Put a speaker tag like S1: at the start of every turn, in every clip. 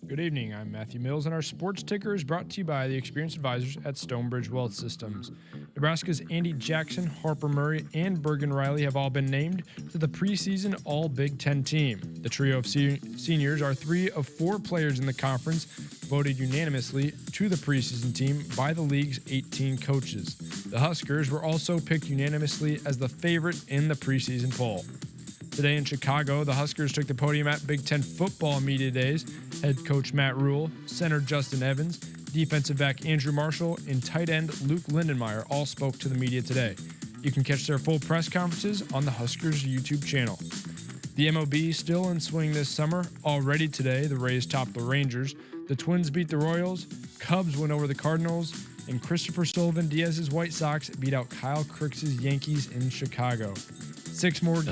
S1: Good evening, I'm Matthew Mills, and our sports ticker is brought to you by the experienced advisors at Stonebridge Wealth Systems. Nebraska's Andi Jackson, Harper Murray, and Bergen Riley have all been named to the preseason All-Big Ten team. The trio of seniors are 3 of 4 players in the conference, voted unanimously to the preseason team by the league's 18 coaches. The Huskers were also picked unanimously as the favorite in the preseason poll. Today in Chicago, the Huskers took the podium at Big Ten football media days. Head coach Matt Rule, center Justin Evans, defensive back Andrew Marshall, and tight end Luke Lindenmeyer all spoke to the media today. You can catch their full press conferences on the Huskers YouTube channel. The MLB still in swing this summer. Already today, the Rays topped the Rangers, the Twins beat the Royals, Cubs went over the Cardinals, and Christopher Sullivan Diaz's White Sox beat out Kyle Crooks' Yankees in Chicago. Six more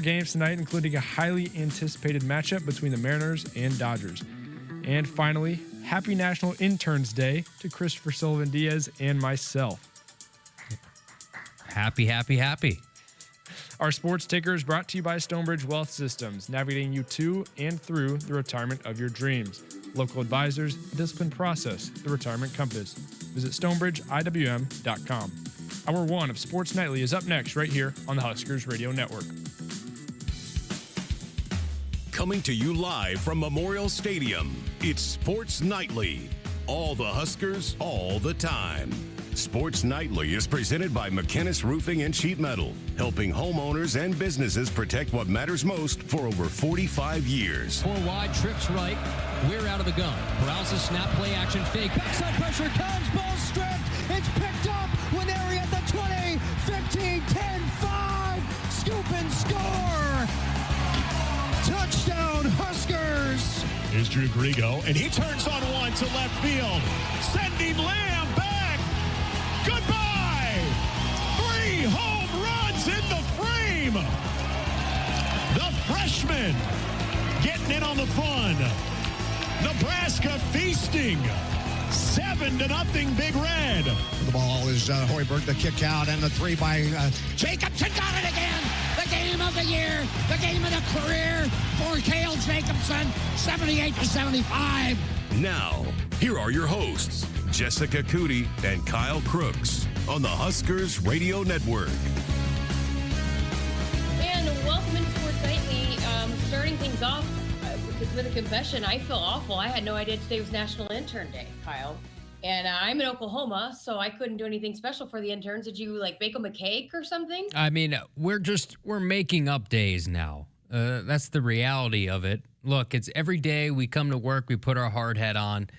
S1: games tonight, including a highly anticipated matchup between the Mariners and Dodgers. And finally, happy National Interns Day to Christopher Sullivan Diaz and myself.
S2: Happy.
S1: Our sports ticker is brought to you by Stonebridge Wealth Systems, navigating you to and through the retirement of your dreams. Local advisors, disciplined process, the retirement compass. Visit StonebridgeIWM.com. Hour 1 of Sports Nightly is up next right here on the Huskers Radio Network.
S3: Coming to you live from Memorial Stadium, it's Sports Nightly. All the Huskers, all the time. Sports Nightly is presented by McKinnis Roofing and Sheet Metal, helping homeowners and businesses protect what matters most for over 45 years.
S4: 4 wide, trips right. We're out of the gun. Browses snap, play action, fake. Backside pressure comes, ball stripped. It's picked up. Winery at the 20, 15, 10, 5. Scoop and score. Touchdown, Huskers.
S5: Here's Drew Grigo, and he turns on one to left field. Sending Lamb back. Goodbye. 3 home runs in the frame. The freshman getting in on the fun. Nebraska feasting. 7-0 Big Red.
S6: The ball is Hoiberg, the kick out, and the 3 by Jacobson. Got it again. The game of the year. The game of the career for Cale Jacobson. 78-75.
S3: Now, here are your hosts, Jessica Coody and Kyle Crooks on the Huskers Radio Network.
S7: And welcome into Sports Nightly. Starting things off with a confession. I feel awful. I had no idea today was National Intern Day, Kyle. And I'm in Oklahoma, so I couldn't do anything special for the interns. Did you bake them a cake or something?
S2: I mean, we're making up days now. That's the reality of it. Look, it's every day we come to work, we put our hard hat on,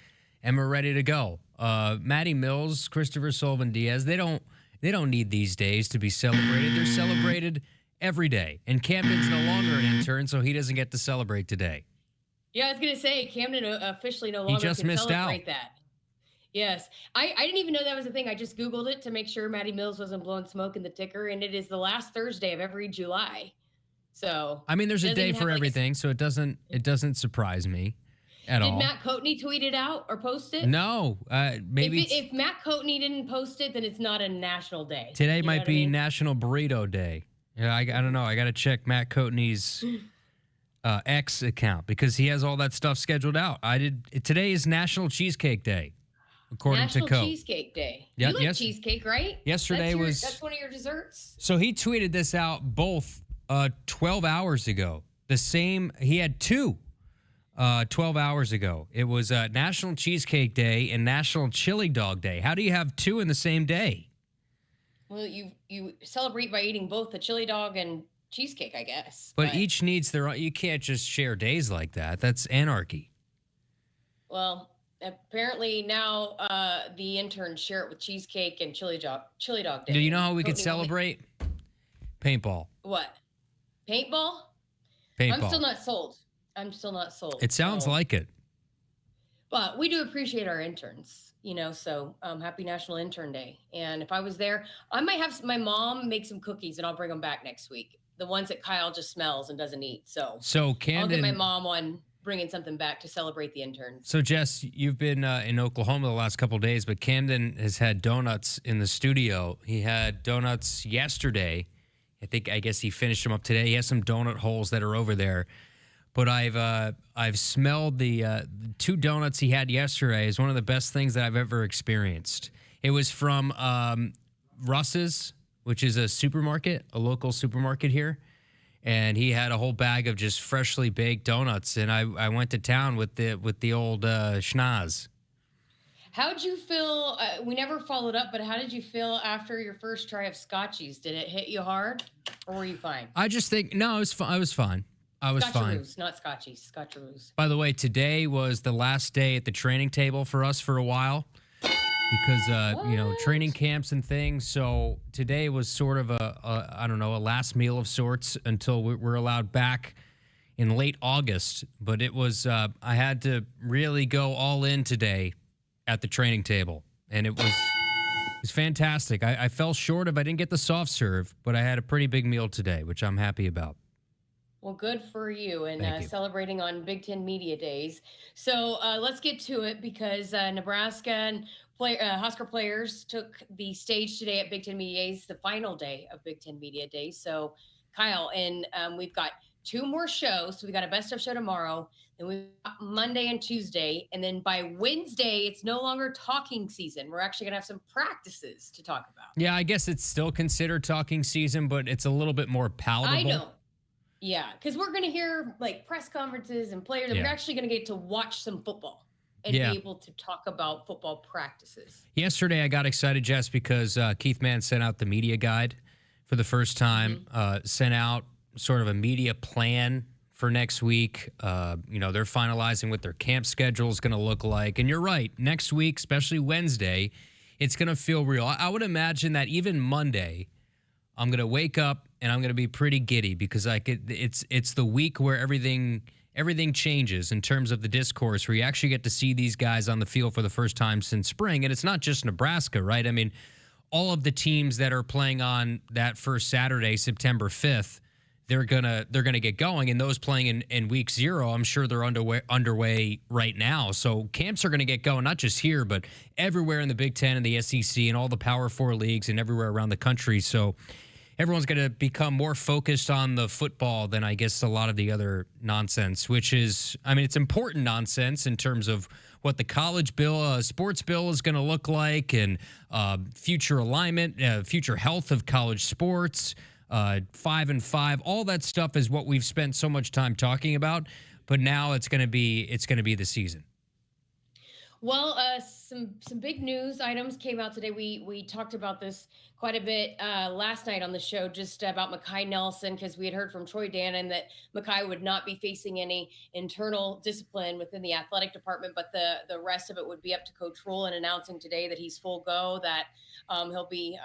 S2: and we're ready to go. Matty Mills, Christopher Sullivan Diaz, they don't need these days to be celebrated. They're celebrated every day. And Camden's no longer an intern, so he doesn't get to celebrate today.
S7: Yeah, I was going to say, Camden officially no longer
S2: just
S7: can
S2: missed
S7: celebrate
S2: out.
S7: that. Yes. I didn't even know that was a thing. I just Googled it to make sure Matty Mills wasn't blowing smoke in the ticker, and it is the last Thursday of every July. So
S2: I mean, there's a day for everything, so it doesn't surprise me at all.
S7: Did Matt Coatney tweet it out or post it?
S2: No. Maybe
S7: if Matt Coatney didn't post it, then it's not a national day.
S2: Today might be National Burrito Day. Yeah, I don't know. I got to check Matt Coatney's X account because he has all that stuff scheduled out. Today is National Cheesecake Day. According to
S7: National Cheesecake Day.
S2: Yeah,
S7: you like cheesecake, right?
S2: Yesterday
S7: that's one of your desserts.
S2: So he tweeted this out both 12 hours ago. He had 2 12 hours ago. It was National Cheesecake Day and National Chili Dog Day. How do you have 2 in the same day?
S7: Well, you celebrate by eating both the chili dog and cheesecake, I guess.
S2: But each needs their own. You can't just share days like that. That's anarchy.
S7: Well, apparently now the interns share it with cheesecake and chili dog day.
S2: Do you know how we could celebrate? Paintball.
S7: What? Paintball?
S2: Paintball.
S7: I'm still not sold.
S2: It sounds like it.
S7: But we do appreciate our interns, so happy National Intern Day. And if I was there, I might have my mom make some cookies and I'll bring them back next week. The ones that Kyle just smells and doesn't eat. So
S2: Camden,
S7: I'll get my mom on bringing something back to celebrate the interns.
S2: So, Jess, you've been in Oklahoma the last couple of days, but Camden has had donuts in the studio. He had donuts yesterday. I guess he finished them up today. He has some donut holes that are over there. but I've smelled the 2 donuts he had yesterday is one of the best things that I've ever experienced. It was from Russ's, which is a supermarket, a local supermarket here. And he had a whole bag of just freshly baked donuts, and I went to town with the old schnoz.
S7: How'd you feel? We never followed up, but how did you feel after your first try of Scotchies? Did it hit you hard, or were you fine?
S2: I just think no, I was fine. I was fine.
S7: Scotcheroos, not Scotchies. Scotcheroos.
S2: By the way, today was the last day at the training table for us for a while because training camps and things. So today was sort of a last meal of sorts until we're allowed back in late August. But it was I had to really go all in today at the training table, and it was fantastic. I fell short of I didn't get the soft serve, but I had a pretty big meal today, which I'm happy about.
S7: Well, good for you, and
S2: Thank you.
S7: Celebrating on Big Ten Media Days. So let's get to it because Nebraska and Husker players took the stage today at Big Ten Media Days, the final day of Big Ten Media Days. So, Kyle, and we've got 2 more shows. So we got a best of show tomorrow, then we've got Monday and Tuesday, and then by Wednesday, it's no longer talking season. We're actually gonna have some practices to talk about.
S2: Yeah, I guess it's still considered talking season, but it's a little bit more palatable.
S7: I know. Yeah, because we're going to hear like press conferences and players. And
S2: Yeah.
S7: We're actually going to get to watch some football and
S2: Yeah.
S7: be able to talk about football practices.
S2: Yesterday, I got excited, Jess, because Keith Mann sent out the media guide for the first time, sent out sort of a media plan for next week. They're finalizing what their camp schedule is going to look like. And you're right, next week, especially Wednesday, it's going to feel real. I would imagine that even Monday, I'm going to wake up and I'm going to be pretty giddy because it's the week where everything changes in terms of the discourse, where you actually get to see these guys on the field for the first time since spring. And it's not just Nebraska, right? I mean, all of the teams that are playing on that first Saturday, September 5th, they're gonna get going. And those playing in week 0, I'm sure they're underway right now. So camps are going to get going, not just here, but everywhere in the Big Ten and the SEC and all the Power 4 leagues and everywhere around the country. So everyone's going to become more focused on the football than I guess a lot of the other nonsense, which is, I mean, it's important nonsense in terms of what the college bill, sports bill is going to look like, and future alignment, future health of college sports, 5 and 5, all that stuff is what we've spent so much time talking about. But now it's going to be the season.
S7: Well, some big news items came out today. We talked about this quite a bit last night on the show, just about Mekhi Nelson, because we had heard from Troy Dannon that Mekhi would not be facing any internal discipline within the athletic department, but the rest of it would be up to Coach Rule, and announcing today that he's full go, that he'll be,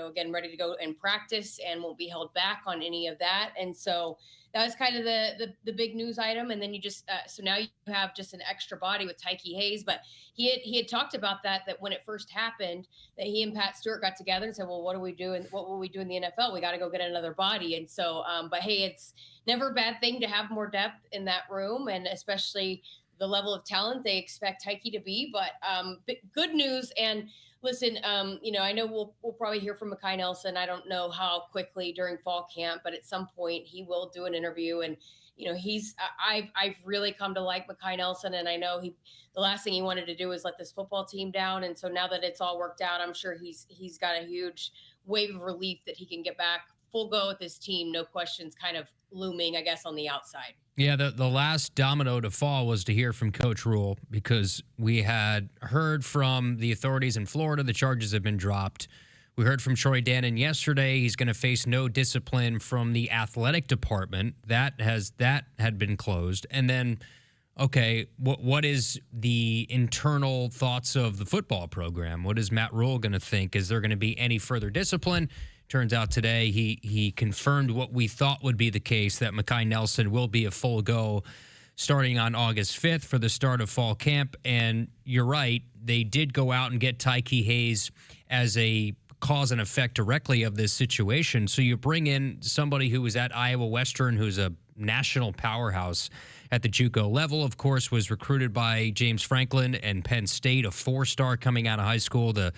S7: again, ready to go and practice and won't be held back on any of that. And so that was kind of the big news item. And then you just so now you have just an extra body with Tyke Hayes. But he had talked about that when it first happened, that he and Pat Stewart got together and said, well, what do we do? And what will we do in the NFL? We got to go get another body. And so, but hey, it's never a bad thing to have more depth in that room, and especially the level of talent they expect Tyke to be. But good news. And listen, I know we'll probably hear from Mekhi Nelson. I don't know how quickly during fall camp, but at some point he will do an interview. And I've really come to like Mekhi Nelson, and I know the last thing he wanted to do was let this football team down. And so now that it's all worked out, I'm sure he's got a huge wave of relief that he can get back full go with this team. No questions, kind of looming, I guess, on the outside.
S2: Yeah, the last domino to fall was to hear from Coach Rule, because we had heard from the authorities in Florida the charges have been dropped. We heard from Troy Dannon yesterday. He's going to face no discipline from the athletic department. That had been closed. And then, okay, what is the internal thoughts of the football program? What is Matt Rule going to think? Is there going to be any further discipline? Turns out today he confirmed what we thought would be the case, that Mekhi Nelson will be a full go starting on August 5th for the start of fall camp. And you're right, they did go out and get Tyke Hayes as a cause and effect directly of this situation. So you bring in somebody who was at Iowa Western, who's a national powerhouse at the JUCO level, of course, was recruited by James Franklin and Penn State, a 4-star coming out of high school. The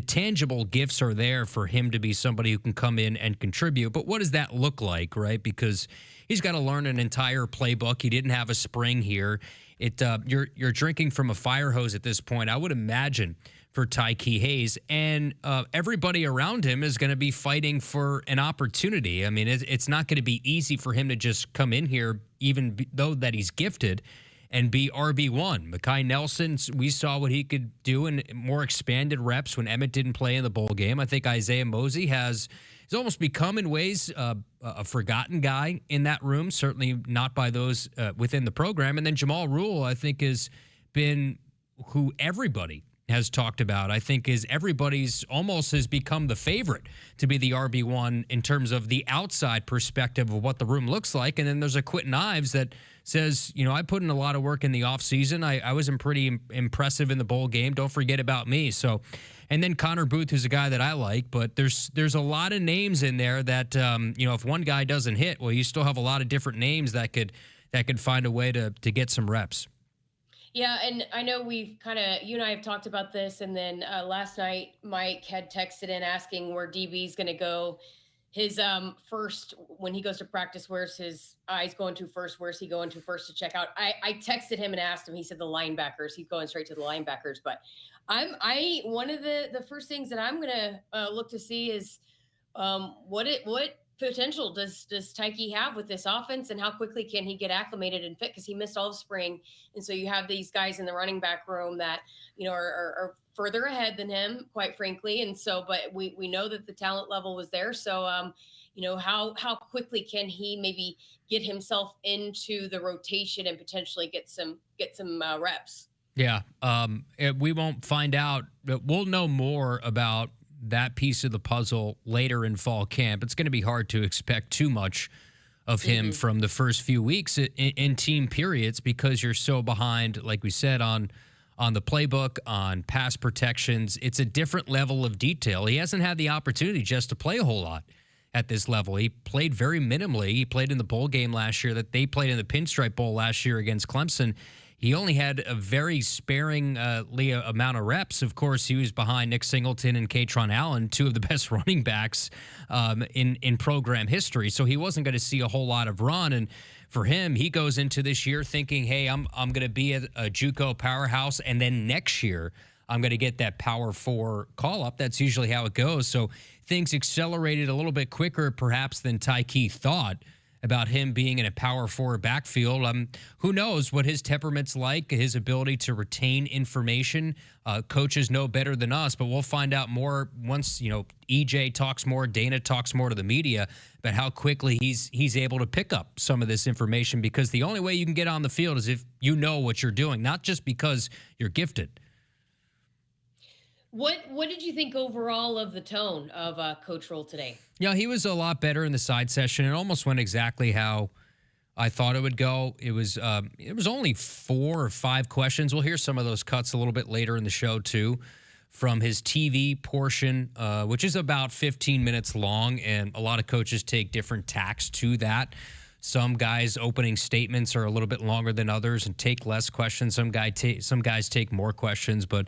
S2: tangible gifts are there for him to be somebody who can come in and contribute. But what does that look like, right? Because he's got to learn an entire playbook. He didn't have a spring here. You're drinking from a fire hose at this point, I would imagine, for Tyke Hayes, and everybody around him is going to be fighting for an opportunity. I mean, it's not going to be easy for him to just come in here, though that he's gifted, and be RB1. Mekhi Nelson, we saw what he could do in more expanded reps when Emmett didn't play in the bowl game. I think Isaiah Mosey has almost become, in ways, a forgotten guy in that room, certainly not by those within the program. And then Jamal Rule, I think, has been who everybody has talked about. I think almost has become the favorite to be the RB1 in terms of the outside perspective of what the room looks like. And then there's a Quentin Ives that says, I put in a lot of work in the offseason. I was pretty impressive in the bowl game. Don't forget about me. So, and then Connor Booth, who's a guy that I like, but there's a lot of names in there that, if one guy doesn't hit, well, you still have a lot of different names that could find a way to get some reps.
S7: Yeah, and I know you and I have talked about this, and then last night Mike had texted in asking where DB's going to go. His first, when he goes to practice, where's his eyes going to first? Where's he going to first to check out? I texted him and asked him. He said the linebackers. He's going straight to the linebackers. But one of the first things that I'm going to look to see is what potential does Tyke have with this offense, and how quickly can he get acclimated and fit? Because he missed all of spring, and so you have these guys in the running back room that are further ahead than him, quite frankly. And so, but we know that the talent level was there. So, how quickly can he maybe get himself into the rotation and potentially get some reps?
S2: Yeah, we won't find out. We'll know more about that piece of the puzzle later in fall camp. It's going to be hard to expect too much of him from the first few weeks in team periods, because you're so behind, like we said, on the playbook, on pass protections. It's a different level of detail. He hasn't had the opportunity just to play a whole lot at this level. He played very minimally. He played in the bowl game last year, that they played in the Pinstripe Bowl last year against Clemson. He only had a very sparingly amount of reps. Of course, he was behind Nick Singleton and Katron Allen, two of the best running backs in program history. So he wasn't going to see a whole lot of run. And for him, he goes into this year thinking, hey, I'm going to be a JUCO powerhouse, and then next year I'm going to get that Power 4 call-up. That's usually how it goes. So things accelerated a little bit quicker perhaps than Tyke thought about him being in a Power 4 backfield. Who knows what his temperament's like, his ability to retain information. Coaches know better than us, but we'll find out more once, EJ talks more, Dana talks more to the media about how quickly he's able to pick up some of this information, because the only way you can get on the field is if you know what you're doing, not just because you're gifted.
S7: What did you think overall of the tone of Coach Roll today?
S2: Yeah, he was a lot better in the side session. It almost went exactly how I thought it would go. It was only 4 or 5 questions. We'll hear some of those cuts a little bit later in the show too, from his TV portion, which is about 15 minutes long, and a lot of coaches take different tacks to that. Some guys' opening statements are a little bit longer than others and take less questions. Some guys take more questions, but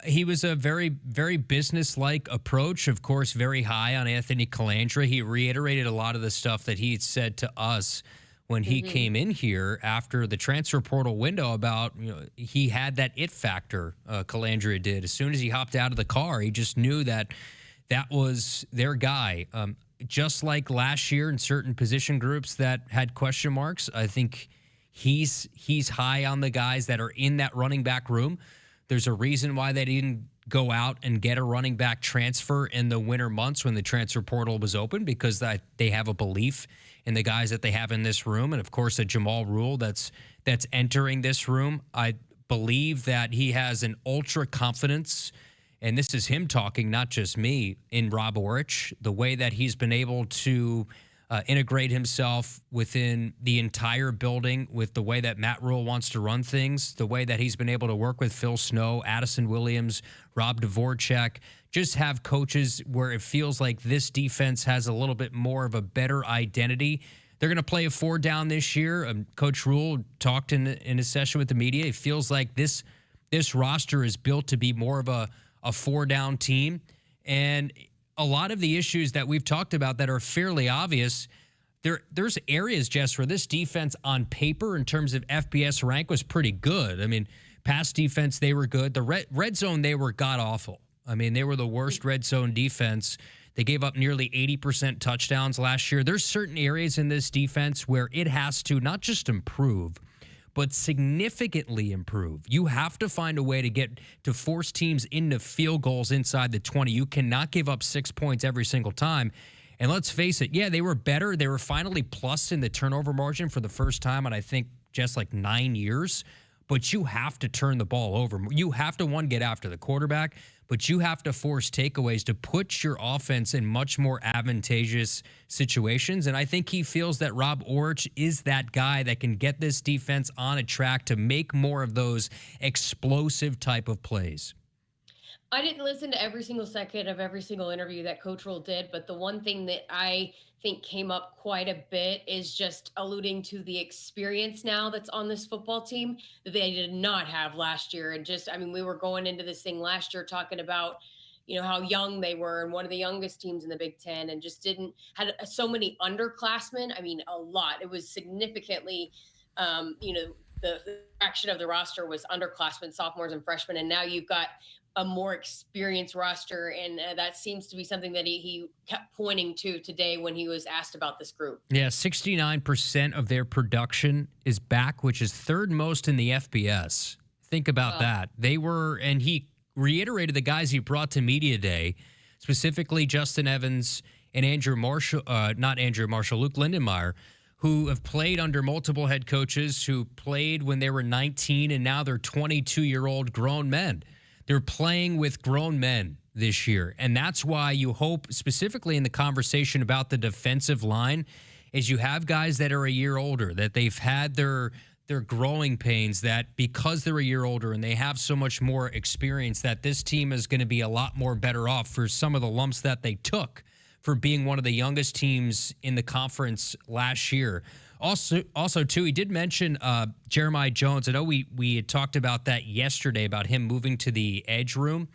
S2: he was a very, very business-like approach, of course, very high on Anthony Calandra. He reiterated a lot of the stuff that he said to us when he came in here after the transfer portal window about, he had that it factor, Calandra did. As soon as he hopped out of the car, he just knew that was their guy. Just like last year in certain position groups that had question marks, I think he's high on the guys that are in that running back room. There's a reason why they didn't go out and get a running back transfer in the winter months when the transfer portal was open, because they have a belief in the guys that they have in this room. And, of course, a Jamal Rule that's entering this room. I believe that he has an ultra confidence, and this is him talking, not just me, in Rob Orich, the way that he's been able to integrate himself within the entire building with the way that Matt Rule wants to run things, the way that he's been able to work with Phil Snow, Addison Williams, Rob Dvorak, just have coaches where it feels like this defense has a little bit more of a better identity They're going to play a 4 down this year. Coach Rule talked in a session with the media. It feels like this roster is built to be more of a 4 down team. And a lot of the issues that we've talked about that are fairly obvious, there's areas, Jess, where this defense on paper in terms of FBS rank was pretty good. I mean, pass defense, they were good. The red zone, they were god-awful. I mean, they were the worst red zone defense. They gave up nearly 80% touchdowns last year. There's certain areas in this defense where it has to not just improve, but significantly improve. You have to find a way to force teams into field goals inside the 20. You cannot give up 6 points every single time. And let's face it, yeah, they were better. They were finally plus in the turnover margin for the first time in, I think, just like 9 years. But you have to turn the ball over. You have to, one, get after the quarterback, but you have to force takeaways to put your offense in much more advantageous situations. And I think he feels that Rob Orich is that guy that can get this defense on a track to make more of those explosive type of plays.
S7: I didn't listen to every single second of every single interview that Coach Rule did, but the one thing that I think came up quite a bit is just alluding to the experience now that's on this football team that they did not have last year. And just, I mean, we were going into this thing last year talking about, you know, how young they were and one of the youngest teams in the Big Ten, and just had so many underclassmen. I mean, a lot. It was significantly, the fraction of the roster was underclassmen, sophomores and freshmen. And now you've got a more experienced roster, and that seems to be something that he kept pointing to today when he was asked about this group.
S2: Yeah, 69% of their production is back, which is third most in the FBS. Think about that. They were, and he reiterated the guys he brought to media day, specifically Justin Evans and Luke Lindenmeyer, who have played under multiple head coaches, who played when they were 19, and now they're 22-year-old grown men. They're playing with grown men this year. And that's why you hope, specifically in the conversation about the defensive line, is you have guys that are a year older, that they've had their growing pains, that because they're a year older and they have so much more experience, that this team is going to be a lot more better off for some of the lumps that they took for being one of the youngest teams in the conference last year. Also, too, he did mention Jeremiah Jones. I know we had talked about that yesterday, about him moving to the edge room.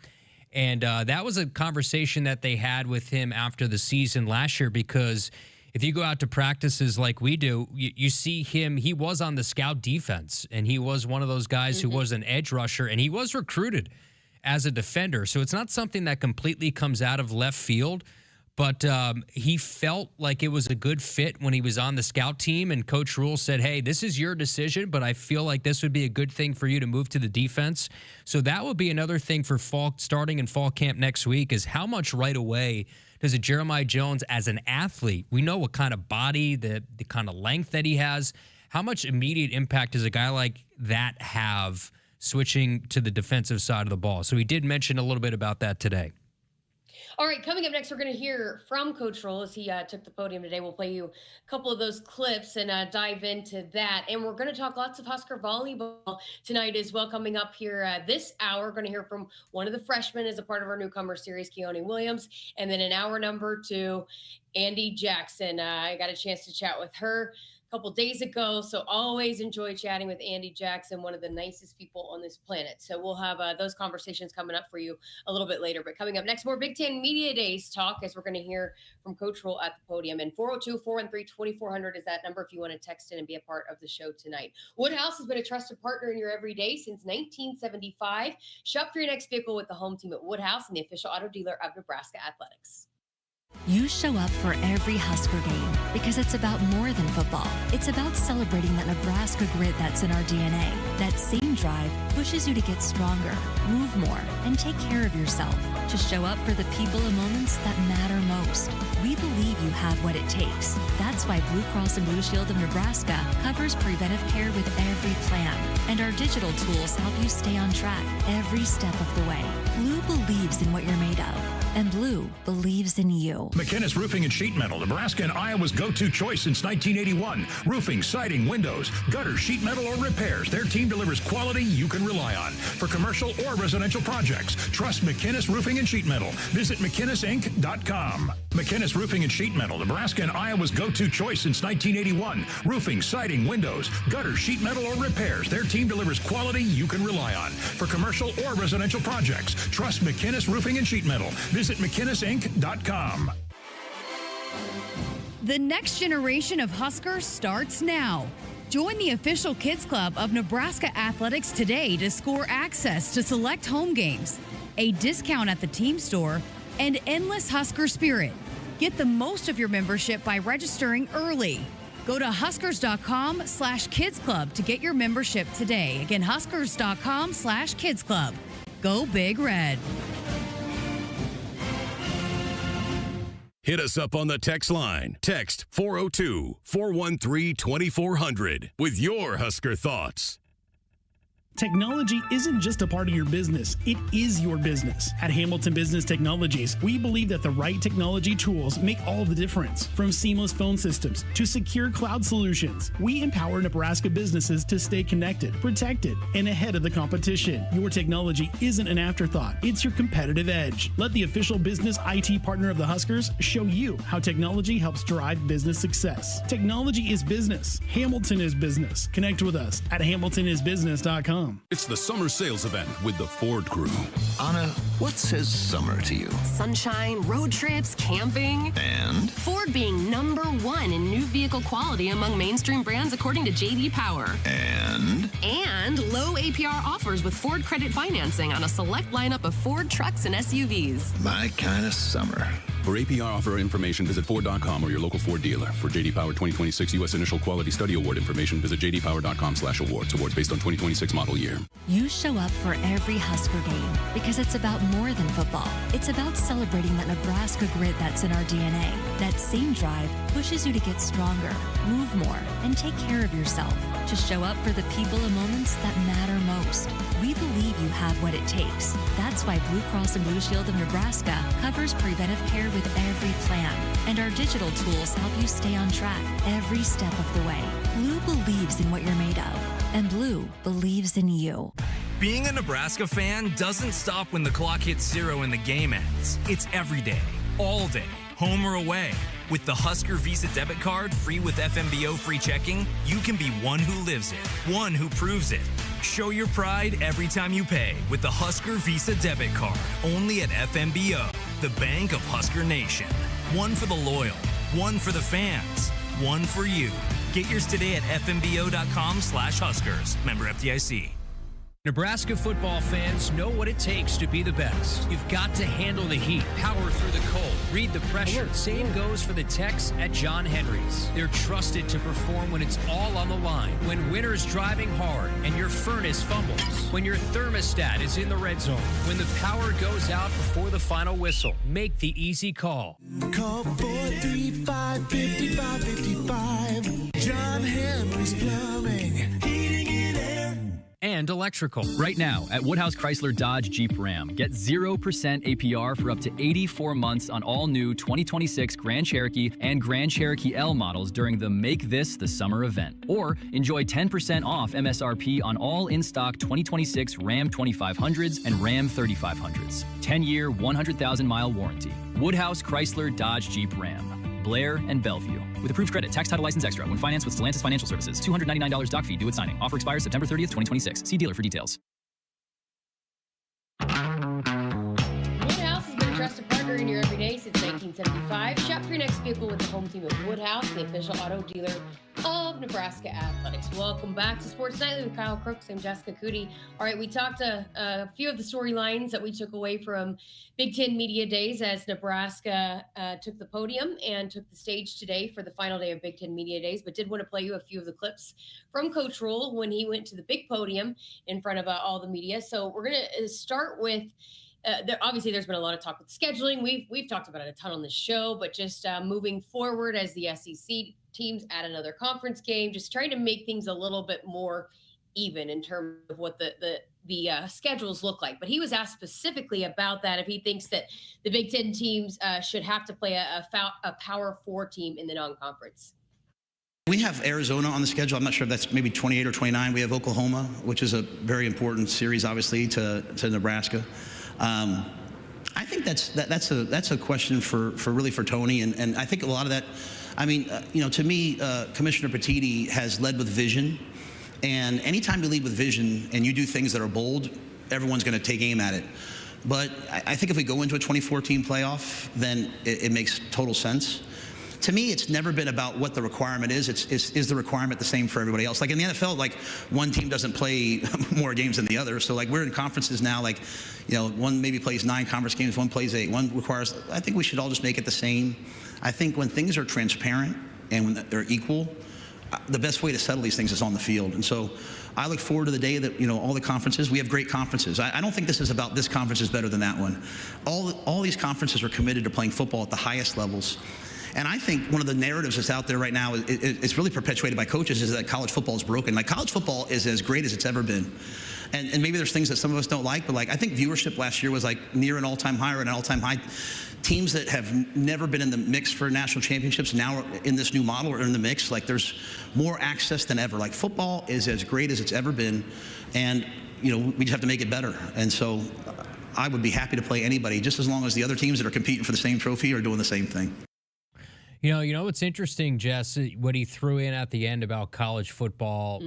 S2: And that was a conversation that they had with him after the season last year, because if you go out to practices like we do, you see him. He was on the scout defense, and he was one of those guys who was an edge rusher, and he was recruited as a defender. So it's not something that completely comes out of left field. But he felt like it was a good fit when he was on the scout team, and Coach Rule said, hey, this is your decision, but I feel like this would be a good thing for you to move to the defense. So that would be another thing for starting in fall camp next week, is how much right away does a Jeremiah Jones as an athlete, we know what kind of body, the kind of length that he has, how much immediate impact does a guy like that have switching to the defensive side of the ball? So he did mention a little bit about that today.
S7: All right, coming up next, we're going to hear from Coach Rule as he took the podium today. We'll play you a couple of those clips and dive into that. And we're going to talk lots of Husker volleyball tonight as well. Coming up here this hour, we're going to hear from one of the freshmen as a part of our newcomer series, Keoni Williams. And then in hour number 2, Andi Jackson. I got a chance to chat with her couple days ago, so always enjoy chatting with Andi Jackson, one of the nicest people on this planet. So we'll have those conversations coming up for you a little bit later. But coming up next, more Big Ten Media Days talk, as we're going to hear from Coach Rule at the podium. And 402-413-2400 is that number if you want to text in and be a part of the show tonight. Woodhouse has been a trusted partner in your everyday since 1975. Shop for your next vehicle with the home team at Woodhouse and the official auto dealer of Nebraska Athletics.
S8: You show up for every Husker game because it's about more than football. It's about celebrating that Nebraska grit that's in our DNA. That same drive pushes you to get stronger, move more, and take care of yourself. To show up for the people and moments that matter most. We believe you have what it takes. That's why Blue Cross and Blue Shield of Nebraska covers preventive care with every plan. And our digital tools help you stay on track every step of the way. Blue believes in what you're made of. And Blue believes in you.
S5: McKinnis Roofing and Sheet Metal, Nebraska and Iowa's go-to choice since 1981. Roofing, siding, windows, gutter, sheet metal, or repairs. Their team delivers quality you can rely on for commercial or residential projects. projects. Trust McInnes Roofing and Sheet Metal. Visit McInnesInc.com. McInnes Roofing and Sheet Metal, Nebraska and Iowa's go-to choice since 1981. Roofing, siding, windows, gutter, sheet metal, or repairs. Their team delivers quality you can rely on. For commercial or residential projects, trust McInnes Roofing and Sheet Metal. Visit McInnesInc.com.
S9: The next generation of Huskers starts now. Join the official Kids Club of Nebraska Athletics today to score access to select home games, a discount at the team store, and endless Husker spirit. Get the most of your membership by registering early. Go to Huskers.com/Kids Club to get your membership today. Again, Huskers.com/Kids Club. Go Big Red.
S3: Hit us up on the text line. Text 402-413-2400 with your Husker thoughts.
S10: Technology isn't just a part of your business, it is your business. At Hamilton Business Technologies, we believe that the right technology tools make all the difference. From seamless phone systems to secure cloud solutions, we empower Nebraska businesses to stay connected, protected, and ahead of the competition. Your technology isn't an afterthought, it's your competitive edge. Let the official business IT partner of the Huskers show you how technology helps drive business success. Technology is business. Hamilton is business. Connect with us at hamiltonisbusiness.com.
S11: It's the summer sales event with the Ford crew.
S12: Anna, what says summer to you?
S13: Sunshine, road trips, camping.
S12: And?
S13: Ford being #1 in new vehicle quality among mainstream brands according to J.D. Power.
S12: And
S13: low APR offers with Ford credit financing on a select lineup of Ford trucks and SUVs.
S12: My kind of summer.
S11: For APR offer information, visit Ford.com or your local Ford dealer. For J.D. Power 2026 U.S. Initial Quality Study Award information, visit jdpower.com/awards. Awards based on 2026 model year.
S8: You show up for every Husker game because it's about more than football. It's about celebrating that Nebraska grit that's in our DNA. That same drive pushes you to get stronger, move more, and take care of yourself. To show up for the people and moments that matter most. We believe you have what it takes. That's why Blue Cross and Blue Shield of Nebraska covers preventive care with every plan. And our digital tools help you stay on track every step of the way. Blue believes in what you're made of. And Blue believes in you.
S14: Being a Nebraska fan doesn't stop when the clock hits 0 and the game ends. It's every day, all day, home or away. With the Husker Visa debit card, free with FMBO free checking, you can be one who lives it, one who proves it. Show your pride every time you pay with the Husker Visa debit card, only at FMBO, the bank of Husker Nation. One for the loyal, one for the fans, one for you. Get yours today at fmbo.com/Huskers. Member FDIC.
S4: Nebraska football fans know what it takes to be the best. You've got to handle the heat, power through the cold, read the pressure. Same goes for the techs at John Henry's. They're trusted to perform when it's all on the line. When winter's driving hard and your furnace fumbles. When your thermostat is in the red zone. When the power goes out before the final whistle. Make the easy call.
S15: Call 435-5555. John Henry's Plumbing. Heating and air.
S4: And electrical.
S16: Right now at Woodhouse Chrysler Dodge Jeep Ram, get 0% APR for up to 84 months on all new 2026 Grand Cherokee and Grand Cherokee L models during the Make This the Summer event. Or enjoy 10% off MSRP on all in-stock 2026 Ram 2500s and Ram 3500s. 10-year, 100,000-mile warranty. Woodhouse Chrysler Dodge Jeep Ram. Blair and Bellevue. With approved credit, tax title license extra when financed with Stellantis Financial Services. $299 doc fee due at signing. Offer expires September 30th, 2026. See dealer for details.
S7: Woodhouse has been a trusted partner in your everyday since 1975. Shop for your next vehicle with the home team at Woodhouse, the official auto dealer of Nebraska Athletics. Welcome back to Sports Nightly with Kyle Crooks and Jessica Coody. All right, we talked a few of the storylines that we took away from Big Ten Media Days as Nebraska took the podium and took the stage today for the final day of Big Ten Media Days, but did want to play you a few of the clips from Coach Rule when he went to the big podium in front of all the media. So we're going to start with obviously there's been a lot of talk with scheduling. We've talked about it a ton on the show, but just moving forward as the SEC teams add another conference game, just trying to make things a little bit more even in terms of what the schedules look like. But he was asked specifically about that, if he thinks that the Big Ten teams should have to play a Power 4 team in the non-conference.
S17: We have Arizona on the schedule. I'm not sure if that's maybe 28 or 29. We have Oklahoma, which is a very important series, obviously, to Nebraska. I think that's a question for Tony, and I think a lot of that. I mean, to me, Commissioner Petitti has led with vision, and anytime you lead with vision and you do things that are bold, everyone's going to take aim at it. But I think if we go into a 2014 playoff, then it makes total sense. To me, it's never been about what the requirement is. Is the requirement the same for everybody else? Like in the NFL, like one team doesn't play more games than the other. So like we're in conferences now, like, one maybe plays 9 conference games, one plays 8, one requires. I think we should all just make it the same. I think when things are transparent and when they're equal, the best way to settle these things is on the field. And so I look forward to the day that, all the conferences, we have great conferences. I don't think this is about this conference is better than that one. All these conferences are committed to playing football at the highest levels. And I think one of the narratives that's out there right now, it's really perpetuated by coaches, is that college football is broken. Like, college football is as great as it's ever been. And maybe there's things that some of us don't like, but like I think viewership last year was like near an all-time high or an all-time high. Teams that have never been in the mix for national championships now in this new model are in the mix. Like, there's more access than ever. Like, football is as great as it's ever been, and we just have to make it better. And so I would be happy to play anybody, just as long as the other teams that are competing for the same trophy are doing the same thing.
S2: You know what's interesting, Jess, what he threw in at the end about college football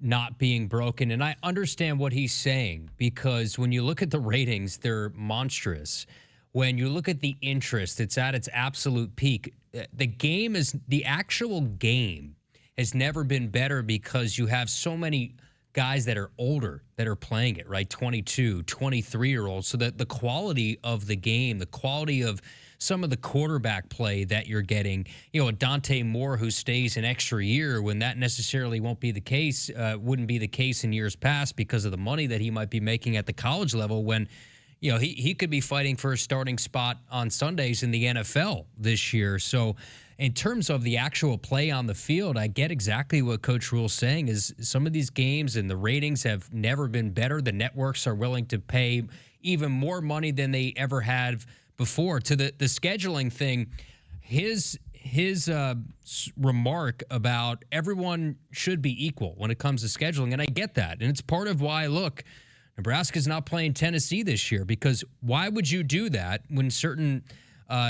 S2: not being broken. And I understand what he's saying, because when you look at the ratings, they're monstrous. When you look at the interest, it's at its absolute peak. The actual game has never been better, because you have so many guys that are older that are playing it, right? 22, 23-year-olds. So that the quality of the game, the quality of some of the quarterback play that you're getting, a Dante Moore who stays an extra year when that necessarily won't be the case, wouldn't be the case in years past because of the money that he might be making at the college level, when he could be fighting for a starting spot on Sundays in the NFL this year. So in terms of the actual play on the field, I get exactly what Coach Rule's saying, is some of these games and the ratings have never been better. The networks are willing to pay even more money than they ever have before. To the scheduling thing, his remark about everyone should be equal when it comes to scheduling, and I get that. And it's part of why, look, Nebraska's not playing Tennessee this year, because why would you do that when certain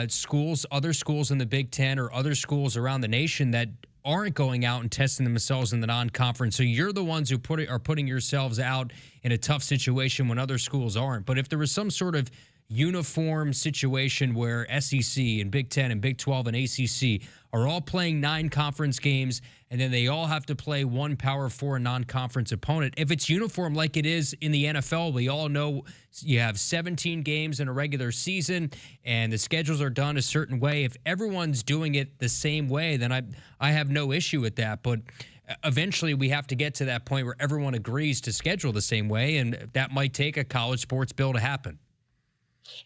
S2: schools, other schools in the Big Ten or other schools around the nation that aren't going out and testing themselves in the non-conference? So you're the ones who are putting yourselves out in a tough situation when other schools aren't. But if there was some sort of uniform situation where SEC and Big Ten and Big 12 and ACC are all playing 9 conference games, and then they all have to play one Power 4 non-conference opponent. If it's uniform like it is in the NFL, we all know you have 17 games in a regular season, and the schedules are done a certain way. If everyone's doing it the same way, then I have no issue with that. But eventually we have to get to that point where everyone agrees to schedule the same way, and that might take a college sports bill to happen.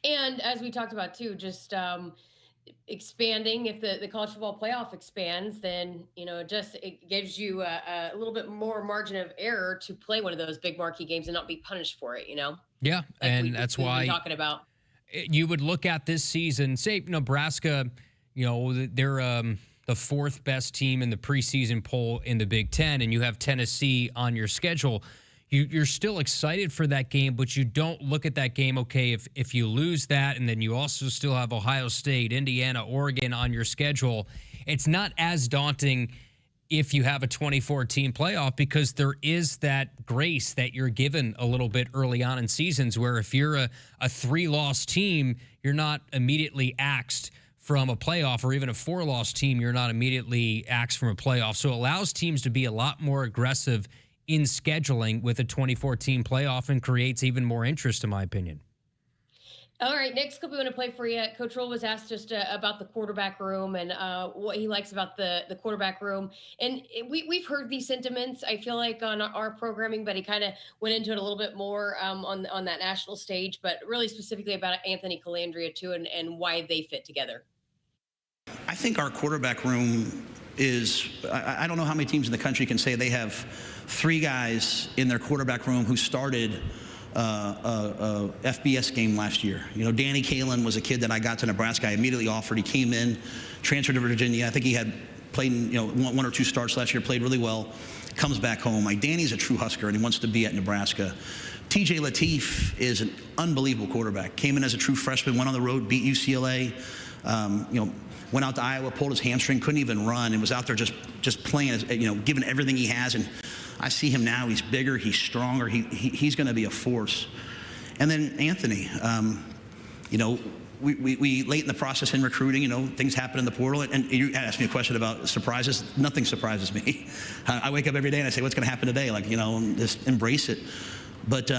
S7: And as we talked about too, just expanding, if the college football playoff expands, then, it gives you a little bit more margin of error to play one of those big marquee games and not be punished for it,
S2: Yeah,
S7: like
S2: and that's why
S7: we're talking about.
S2: You would look at this season, say Nebraska, they're the 4th best team in the preseason poll in the Big Ten, and you have Tennessee on your schedule. You're still excited for that game, but you don't look at that game, okay, if you lose that, and then you also still have Ohio State, Indiana, Oregon on your schedule, it's not as daunting if you have a 2014 playoff, because there is that grace that you're given a little bit early on in seasons, where if you're a 3-loss team, you're not immediately axed from a playoff, or even a 4-loss team, you're not immediately axed from a playoff. So it allows teams to be a lot more aggressive in scheduling with a 2014 playoff, and creates even more interest, in my opinion.
S7: All right, next clip we want to play for you. Coach Roll was asked just about the quarterback room and what he likes about the quarterback room. And we've heard these sentiments, I feel like, on our programming, but he kind of went into it a little bit more on that national stage, but really specifically about Anthony Calandria too, and why they fit together.
S17: I think our quarterback room is, I don't know how many teams in the country can say they have 3 guys in their quarterback room who started a FBS game last year. Danny Kalen was a kid that I got to Nebraska. I immediately offered. He came in, transferred to Virginia. I think he had played one or 2 starts last year, played really well, comes back home. Like, Danny's a true Husker, and he wants to be at Nebraska. TJ Lateef is an unbelievable quarterback. Came in as a true freshman, went on the road, beat UCLA, went out to Iowa, pulled his hamstring, couldn't even run, and was out there just playing, giving everything he has. And I see him now. He's bigger, he's stronger, he's going to be a force. And then Anthony, we late in the process in recruiting, things happen in the portal. And you asked me a question about surprises. Nothing surprises me. I wake up every day and I say, what's going to happen today? Just embrace it. But,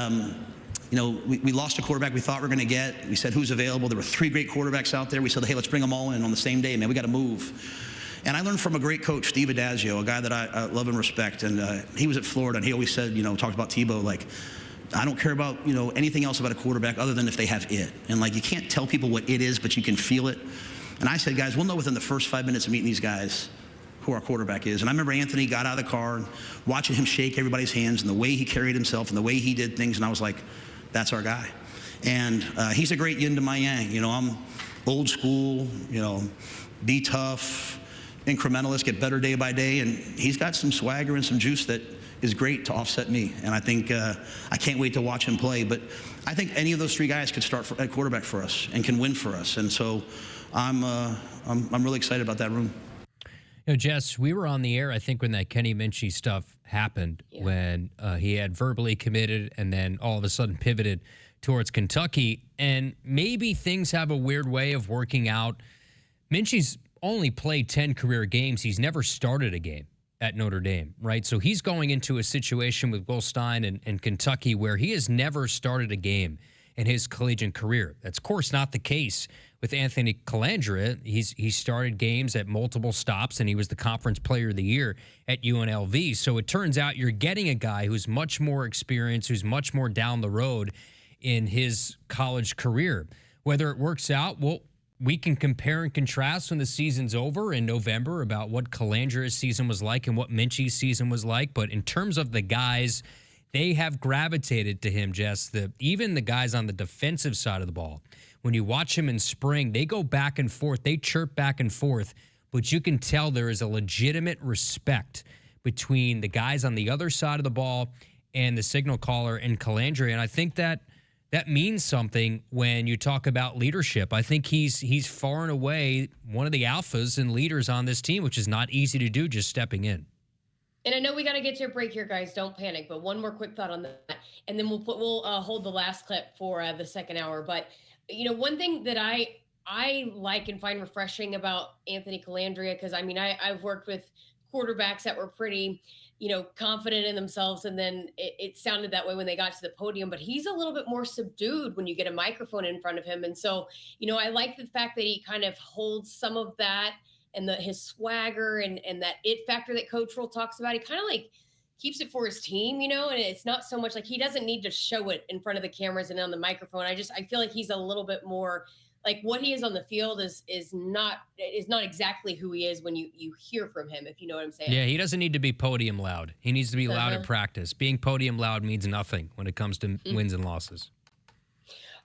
S17: we lost a quarterback we thought we were going to get. We said, who's available? There were 3 great quarterbacks out there. We said, hey, let's bring them all in on the same day, man. We got to move. And I learned from a great coach, Steve Adazio, a guy that I love and respect. And he was at Florida, and he always said, talked about Tebow, I don't care about, anything else about a quarterback other than if they have it. And you can't tell people what it is, but you can feel it. And I said, guys, we'll know within the first 5 minutes of meeting these guys who our quarterback is. And I remember Anthony got out of the car and watching him shake everybody's hands and the way he carried himself and the way he did things. And I was like, that's our guy. And he's a great yin to my yang. I'm old school, be tough, incrementalist, get better day by day. And he's got some swagger and some juice that is great to offset me. And I think I can't wait to watch him play. But I think any of those 3 guys could start at quarterback for us and can win for us. And so I'm really excited about that room.
S2: Jess, we were on the air, I think, when that Kenny Minchie stuff happened, when he had verbally committed and then all of a sudden pivoted towards Kentucky. And maybe things have a weird way of working out. Minchie's only played 10 career games. He's never started a game at Notre Dame, right? So he's going into a situation with Will Stein and Kentucky where he has never started a game in his collegiate career. That's, of course, not the case with Anthony Colandrea. He started games at multiple stops, and he was the Conference Player of the Year at UNLV. So it turns out you're getting a guy who's much more experienced, who's much more down the road in his college career. Whether it works out, well, we can compare and contrast when the season's over in November about what Colandrea's season was like and what Minchie's season was like. But in terms of the guys, they have gravitated to him, Jess. Even the guys on the defensive side of the ball, when you watch him in spring, they go back and forth. They chirp back and forth. But you can tell there is a legitimate respect between the guys on the other side of the ball and the signal caller and Colandrea. And I think that means something when you talk about leadership. I think he's far and away one of the alphas and leaders on this team, which is not easy to do just stepping in.
S7: And I know we got to get to a break here, guys. Don't panic. But one more quick thought on that, and then we'll hold the last clip for the second hour. But one thing that I like and find refreshing about Anthony Colandrea, because I've worked with quarterbacks that were pretty confident in themselves, and then it sounded that way when they got to the podium, but he's a little bit more subdued when you get a microphone in front of him. And so I like the fact that he kind of holds some of that and his swagger and that it factor that Coach Roll talks about. He kind of keeps it for his team, and it's not so much he doesn't need to show it in front of the cameras and on the microphone. I feel like he's a little bit more what he is on the field is not exactly who he is when you hear from him, if you know what I'm saying.
S2: Yeah, he doesn't need to be podium loud. He needs to be loud at practice. Being podium loud means nothing when it comes to wins and losses.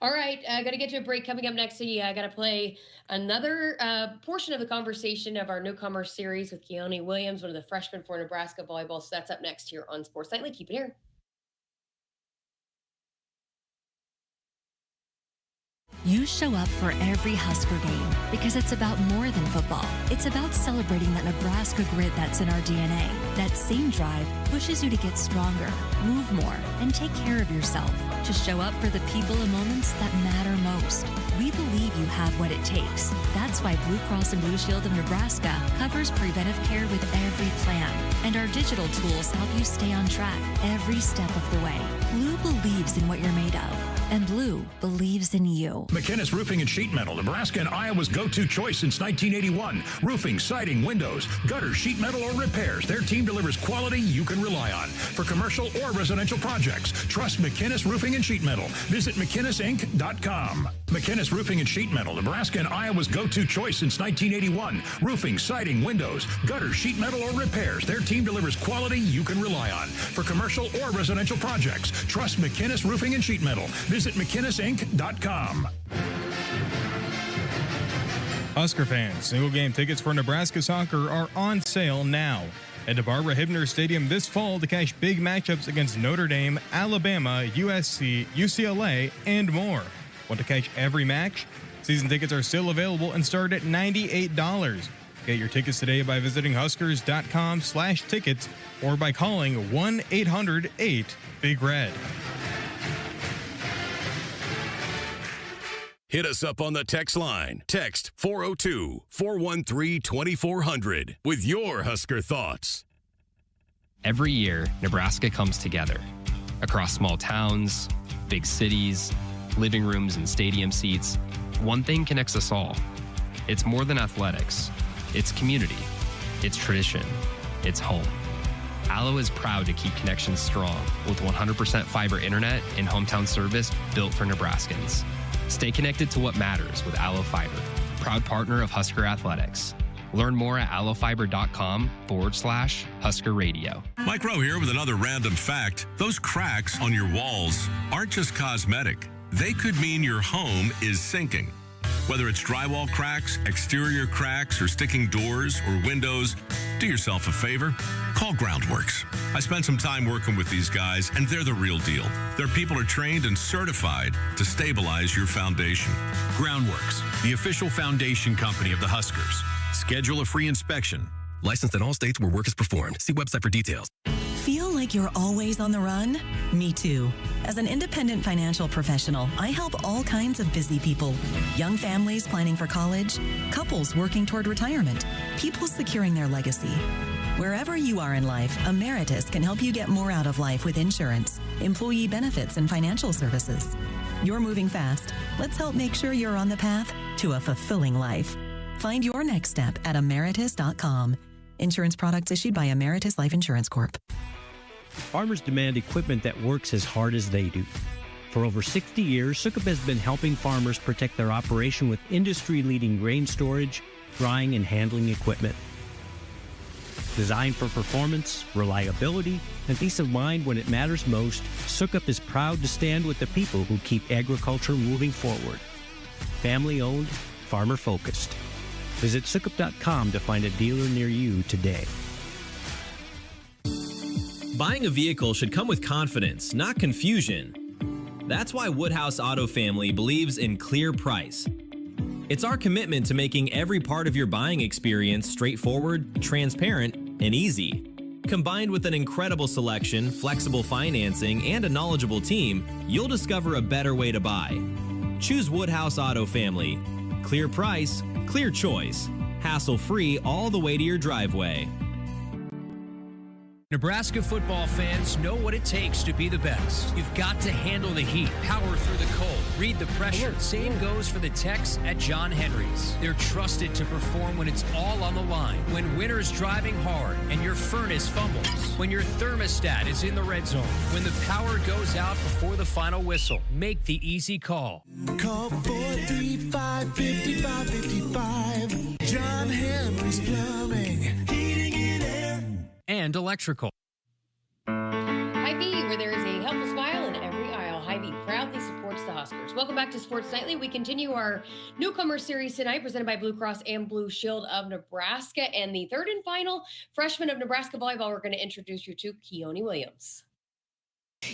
S7: All right, I got to get to a break. Coming up next, I got to play another portion of the conversation of our newcomer series with Keoni Williams, one of the freshmen for Nebraska volleyball. So that's up next here on Sports Nightly. Keep it here.
S8: You show up for every Husker game because it's about more than football. It's about celebrating that Nebraska grit that's in our DNA. That same drive pushes you to get stronger, move more, and take care of yourself. To show up for the people and moments that matter most. We believe you have what it takes. That's why Blue Cross and Blue Shield of Nebraska covers preventive care with every plan. And our digital tools help you stay on track every step of the way. Blue believes in what you're made of. And Blue believes in you.
S5: McInnes Roofing and Sheet Metal, Nebraska and Iowa's go-to choice since 1981. Roofing, siding, windows, gutter, sheet metal, or repairs. Their team delivers quality you can rely on. For commercial or residential projects, trust McInnes Roofing and Sheet Metal. Visit McInnesInc.com. McInnes Roofing and Sheet Metal, Nebraska and Iowa's go-to choice since 1981. Roofing, siding, windows, gutter, sheet metal, or repairs. Their team delivers quality you can rely on. For commercial or residential projects, trust McInnes Roofing and Sheet Metal. Visit McInnesInc.com.
S1: Husker fans, single game tickets for Nebraska soccer are on sale now.
S18: Head to Barbara Hibner Stadium this fall to catch big matchups against Notre Dame, Alabama, USC, UCLA, and more. Want to catch every match? Season tickets are still available and start at $98. Get your tickets today by visiting huskers.com/tickets or by calling 1-800-8-BIG-RED.
S3: Hit us up on the text line. Text 402-413-2400 with your Husker thoughts.
S19: Every year, Nebraska comes together. Across small towns, big cities, living rooms and stadium seats, one thing connects us all. It's more than athletics. It's community. It's tradition. It's home. Allo is proud to keep connections strong with 100% fiber internet and hometown service built for Nebraskans. Stay connected to what matters with Allo Fiber, proud partner of Husker Athletics. Learn more at allofiber.com/Husker Radio.
S20: Mike Rowe here with another random fact. Those cracks on your walls aren't just cosmetic. They could mean your home is sinking. Whether it's drywall cracks, exterior cracks, or sticking doors or windows, do yourself a favor. Call Groundworks. I spent some time working with these guys, and they're the real deal. Their people are trained and certified to stabilize your foundation.
S21: Groundworks, the official foundation company of the Huskers. Schedule a free inspection.
S22: Licensed in all states where work is performed. See website for details.
S23: Feel like you're always on the run? Me too. As an independent financial professional, I help all kinds of busy people. Young families planning for college, couples working toward retirement, people securing their legacy. Wherever you are in life, Emeritus can help you get more out of life with insurance, employee benefits, and financial services. You're moving fast. Let's help make sure you're on the path to a fulfilling life. Find your next step at emeritus.com. Insurance products issued by Emeritus Life Insurance Corp.
S24: Farmers demand equipment that works as hard as they do. For over 60 years, Sukup has been helping farmers protect their operation with industry-leading grain storage, drying, and handling equipment. Designed for performance, reliability, and peace of mind when it matters most, Sukup is proud to stand with the people who keep agriculture moving forward. Family-owned, farmer-focused. Visit Sukup.com to find a dealer near you today.
S25: Buying a vehicle should come with confidence, not confusion. That's why Woodhouse Auto Family believes in clear price. It's our commitment to making every part of your buying experience straightforward, transparent, and easy. Combined with an incredible selection, flexible financing, and a knowledgeable team, you'll discover a better way to buy. Choose Woodhouse Auto Family. Clear price, clear choice. Hassle-free all the way to your driveway.
S4: Nebraska football fans know what it takes to be the best. You've got to handle the heat, power through the cold, read the pressure. Same goes for the techs at John Henry's. They're trusted to perform when it's all on the line. When winter's driving hard and your furnace fumbles. When your thermostat is in the red zone. When the power goes out before the final whistle. Make the easy call.
S15: Call 435-5555. John Henry's Plumbing, Heating and Air.
S4: And electrical.
S7: Hy-Vee, where there is a helpful smile in every aisle. Hy-Vee proudly supports the Huskers. Welcome back to Sports Nightly. We continue our newcomer series tonight, presented by Blue Cross and Blue Shield of Nebraska. And the third and final freshman of Nebraska volleyball, we're going to introduce you to Keoni Williams.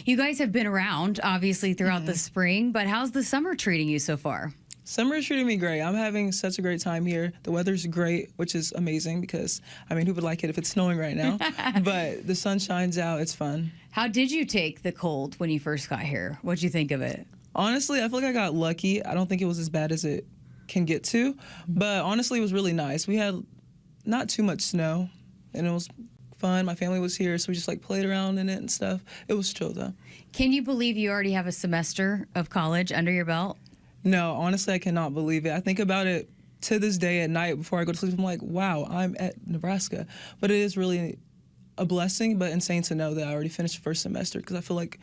S9: You guys have been around, obviously, throughout the spring, but how's the summer treating you so far?
S26: Summer is treating me great. I'm having such a great time here. The weather's great, which is amazing because, I mean, who would like it if it's snowing right now? But the sun shines out. It's fun.
S9: How did you take the cold when you first got here? What'd you think of it?
S26: Honestly, I feel like I got lucky. I don't think it was as bad as it can get to. But honestly, it was really nice. We had not too much snow, and it was fun. My family was here, so we just played around in it and stuff. It was chill, though.
S9: Can you believe you already have a semester of college under your belt?
S26: No, honestly, I cannot believe it. I think about it to this day at night before I go to sleep. I'm like, wow, I'm at Nebraska. But it is really a blessing, but insane to know that I already finished the first semester because I feel like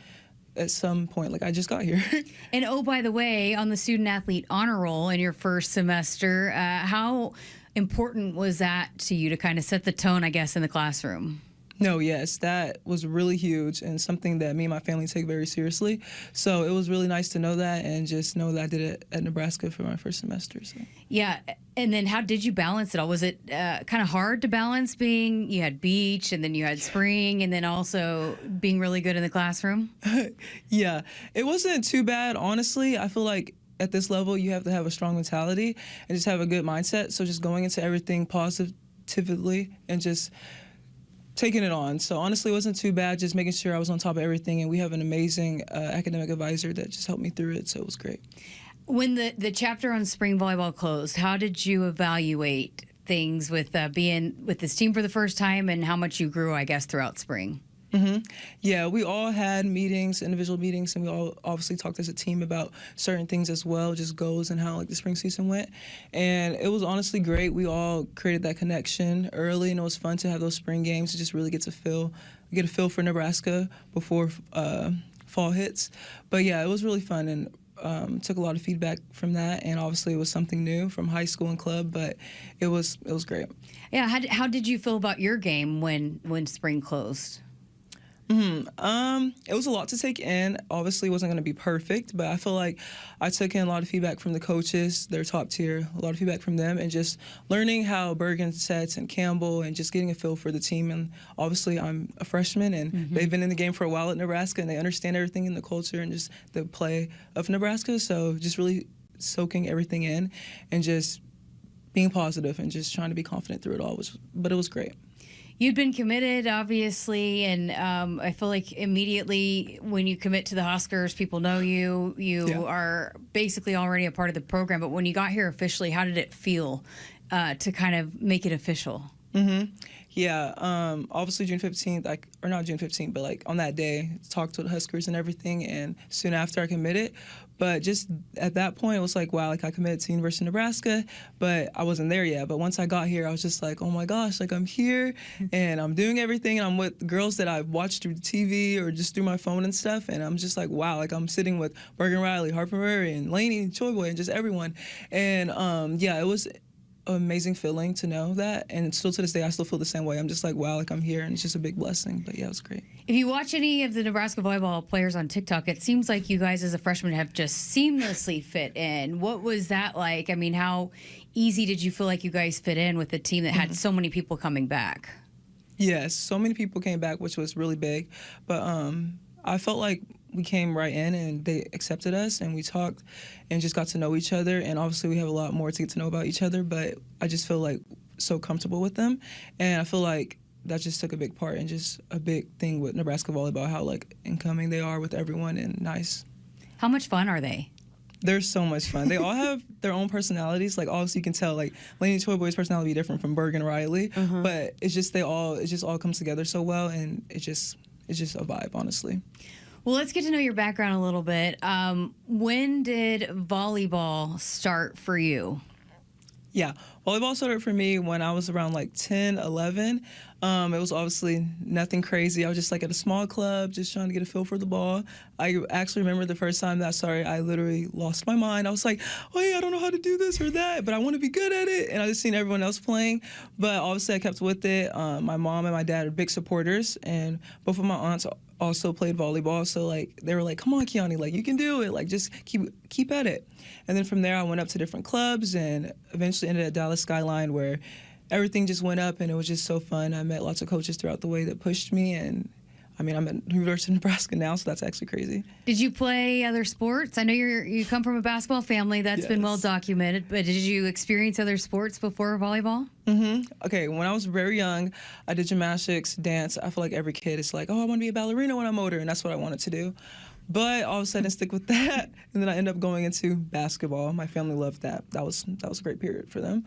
S26: at some point, I just got here.
S9: And oh, by the way, on the student athlete honor roll in your first semester, how important was that to you to kind of set the tone, I guess, in the classroom?
S26: No, yes, that was really huge and something that me and my family take very seriously. So it was really nice to know that and just know that I did it at Nebraska for my first semester. So.
S9: Yeah, and then how did you balance it all? Was it kind of hard to balance being, you had beach and then you had spring and then also being really good in the classroom?
S26: Yeah, it wasn't too bad, honestly. I feel like at this level you have to have a strong mentality and just have a good mindset. So just going into everything positively and just taking it on. So honestly, it wasn't too bad, just making sure I was on top of everything. And we have an amazing academic advisor that just helped me through it. So it was great.
S9: When the chapter on spring volleyball closed, how did you evaluate things with being with this team for the first time and how much you grew, I guess, throughout spring?
S26: Mm-hmm. Yeah, we all had meetings, individual meetings, and we all obviously talked as a team about certain things as well, just goals and how like the spring season went. And it was honestly great. We all created that connection early, and it was fun to have those spring games to just really get a feel for Nebraska before fall hits. But yeah, it was really fun and took a lot of feedback from that. And obviously, it was something new from high school and club, but it was great.
S9: Yeah, how did you feel about your game when spring closed?
S26: It was a lot to take in. Obviously, it wasn't going to be perfect, but I feel like I took in a lot of feedback from the coaches. They're top tier. A lot of feedback from them, and just learning how Bergen sets and Campbell, and just getting a feel for the team. And obviously, I'm a freshman, and they've been in the game for a while at Nebraska, and they understand everything in the culture and just the play of Nebraska. So just really soaking everything in, and just being positive and just trying to be confident through it all. But it was great.
S9: You'd been committed, obviously, and I feel like immediately when you commit to the Huskers, people know you. You are basically already a part of the program. But when you got here officially, how did it feel to kind of make it official?
S26: Yeah, obviously June 15th, or not June 15th, but like on that day, talked to the Huskers and everything, and soon after I committed. But just at that point, it was like, wow, like I committed to University of Nebraska, but I wasn't there yet. But once I got here, I was just like, oh my gosh, like I'm here and I'm doing everything, and I'm with girls that I've watched through the TV or just through my phone and stuff, and I'm just like, wow, like I'm sitting with Bergen Riley, Harper Murray, and Laney, and Choi Boy, and just everyone. And yeah, it was amazing feeling to know that, and still to this day I still feel the same way. I'm just like, wow, like I'm here, and it's just a big blessing. But yeah, it was great.
S9: If you watch any of the Nebraska volleyball players on TikTok, it seems like you guys as a freshman have just seamlessly fit in. What was that like? I mean, how easy did you feel like you guys fit in with a team that had so many people coming back?
S26: Yes, so many people came back, which was really big. But I felt like we came right in and they accepted us, and we talked and just got to know each other. And obviously we have a lot more to get to know about each other, but I just feel like so comfortable with them. And I feel like that just took a big part and just a big thing with Nebraska volleyball, how like incoming they are with everyone and nice.
S9: How much fun are they?
S26: They're so much fun. They all have their own personalities. Like obviously you can tell like Laney Choi Boy's personality be different from Bergen Riley, but it's just it just all comes together so well, and it's just a vibe, honestly.
S9: Well, let's get to know your background a little bit. When did volleyball start for you?
S26: Yeah, volleyball started for me when I was around like 10, 11. It was obviously nothing crazy. I was just like at a small club, just trying to get a feel for the ball. I actually remember the first time that I started, I literally lost my mind. I was like, oh yeah, I don't know how to do this or that, but I want to be good at it. And I just seen everyone else playing. But obviously I kept with it. My mom and my dad are big supporters, and both of my aunts also played volleyball, so like they were like, come on, Keoni, like you can do it, like just keep at it. And then from there I went up to different clubs and eventually ended at Dallas Skyline, where everything just went up and it was just so fun. I met lots of coaches throughout the way that pushed me, and I mean, I'm at University of Nebraska now, so that's actually crazy.
S9: Did you play other sports? I know you come from a basketball family. That's been well documented, but did you experience other sports before volleyball?
S26: Okay, when I was very young, I did gymnastics, dance. I feel like every kid is like, oh, I want to be a ballerina when I'm older, and that's what I wanted to do. But all of a sudden, stick with that, and then I ended up going into basketball. My family loved that. That was a great period for them.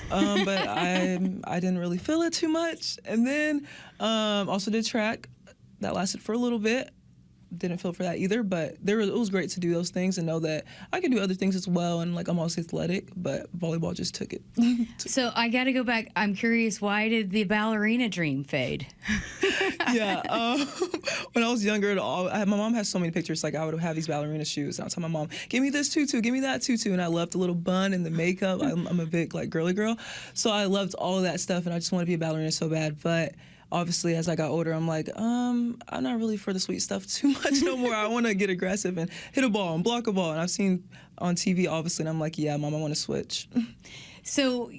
S26: But I didn't really feel it too much. And then also did track. That lasted for a little bit. Didn't feel for that either, but it was great to do those things and know that I can do other things as well, and like I'm also athletic, but volleyball just took it.
S9: So I got to go back. I'm curious, why did the ballerina dream fade?
S26: Yeah, when I was younger, my mom has so many pictures. Like I would have these ballerina shoes, and I'd tell my mom, "Give me this tutu, give me that tutu," and I loved the little bun and the makeup. I'm a big like girly girl, so I loved all of that stuff, and I just wanted to be a ballerina so bad, but obviously, as I got older, I'm like, I'm not really for the sweet stuff too much no more. I want to get aggressive and hit a ball and block a ball. And I've seen on TV, obviously, and I'm like, yeah, Mom, I want to switch.
S9: So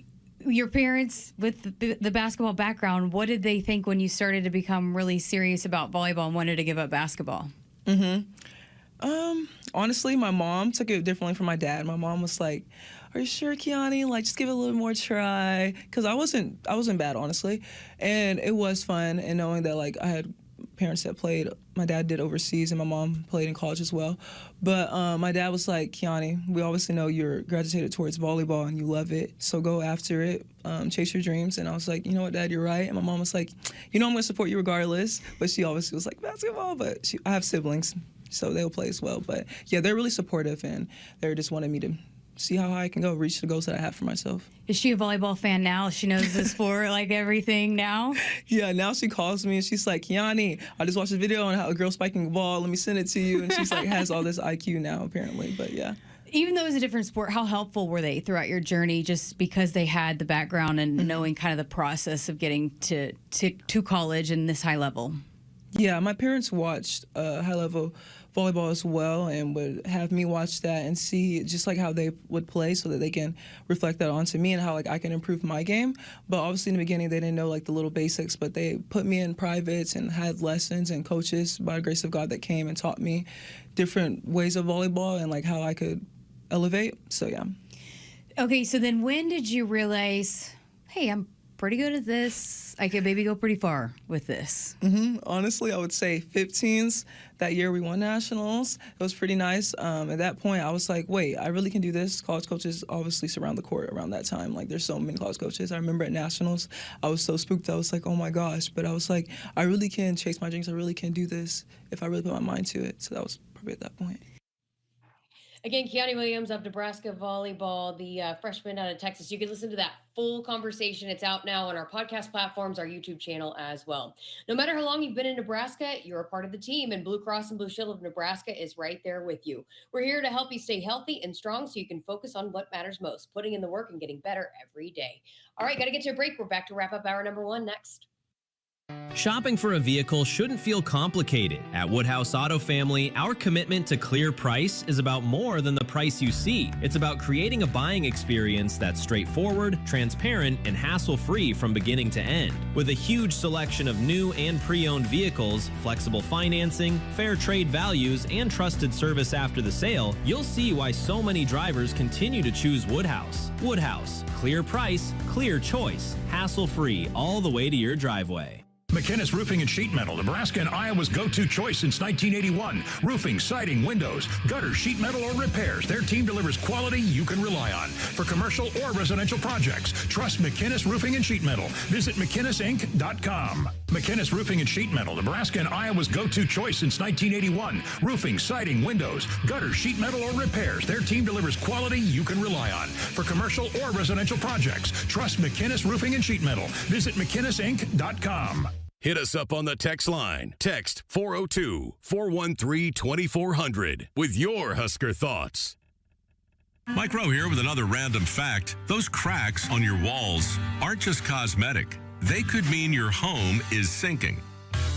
S9: your parents with the basketball background, what did they think when you started to become really serious about volleyball and wanted to give up basketball?
S26: Honestly, my mom took it differently from my dad. My mom was like, "Are you sure, Keoni? Like, just give it a little more try." Because I wasn't bad, honestly, and it was fun. And knowing that like I had parents that played, my dad did overseas, and my mom played in college as well. But my dad was like, "Keoni, we obviously know you're gravitated towards volleyball and you love it, so go after it, chase your dreams." And I was like, "You know what, Dad, you're right." And my mom was like, "You know, I'm gonna support you regardless." But she obviously was like, "Basketball," but I have siblings, so they'll play as well. But yeah, they're really supportive, and they just wanted me to see how high I can go, reach the goals that I have for myself.
S9: Is she a volleyball fan now? She knows the sport, like everything now?
S26: Yeah, now she calls me and she's like, "Keoni, I just watched a video on how a girl spiking a ball. Let me send it to you." And she's like, has all this IQ now, apparently. But yeah.
S9: Even though it was a different sport, how helpful were they throughout your journey just because they had the background and knowing kind of the process of getting to college and this high level?
S26: Yeah, my parents watched high-level volleyball as well and would have me watch that and see just like how they would play so that they can reflect that onto me and how like I can improve my game. But obviously in the beginning they didn't know like the little basics, but they put me in privates and had lessons and coaches by the grace of God that came and taught me different ways of volleyball and like how I could elevate. So yeah.
S9: Okay, so then when did you realize, hey, I'm pretty good at this, I could maybe go pretty far with this?
S26: Honestly, I would say 15s. That year we won nationals. It was pretty nice. At that point, I was like, wait, I really can do this. College coaches obviously surround the court around that time. Like, there's so many college coaches. I remember at nationals, I was so spooked. I was like, oh my gosh. But I was like, I really can chase my dreams. I really can do this if I really put my mind to it. So that was probably at that point.
S7: Again, Keoni Williams of Nebraska Volleyball, the freshman out of Texas. You can listen to that full conversation. It's out now on our podcast platforms, our YouTube channel as well. No matter how long you've been in Nebraska, you're a part of the team, and Blue Cross and Blue Shield of Nebraska is right there with you. We're here to help you stay healthy and strong so you can focus on what matters most, putting in the work and getting better every day. All right, got to get to a break. We're back to wrap up hour number 1 next.
S25: Shopping for a vehicle shouldn't feel complicated. At Woodhouse Auto Family, our commitment to clear price is about more than the price you see. It's about creating a buying experience that's straightforward, transparent, and hassle-free from beginning to end. With a huge selection of new and pre-owned vehicles, flexible financing, fair trade values, and trusted service after the sale, you'll see why so many drivers continue to choose Woodhouse. Woodhouse, clear price, clear choice, hassle-free all the way to your driveway.
S5: McKinnis Roofing and Sheet Metal, Nebraska and Iowa's go-to choice since 1981. Roofing, siding, windows, gutter, sheet metal, or repairs. Their team delivers quality you can rely on. For commercial or residential projects, trust McKinnis Roofing and Sheet Metal. Visit McKinnisInc.com. McKinnis Roofing and Sheet Metal, Nebraska and Iowa's go-to choice since 1981. Roofing, siding, windows, gutter, sheet metal, or repairs. Their team delivers quality you can rely on. For commercial or residential projects, trust McKinnis Roofing and Sheet Metal. Visit McKinnisInc.com.
S3: Hit us up on the text line. Text 402-413-2400 with your Husker thoughts.
S20: Mike Rowe here with another random fact. Those cracks on your walls aren't just cosmetic. They could mean your home is sinking.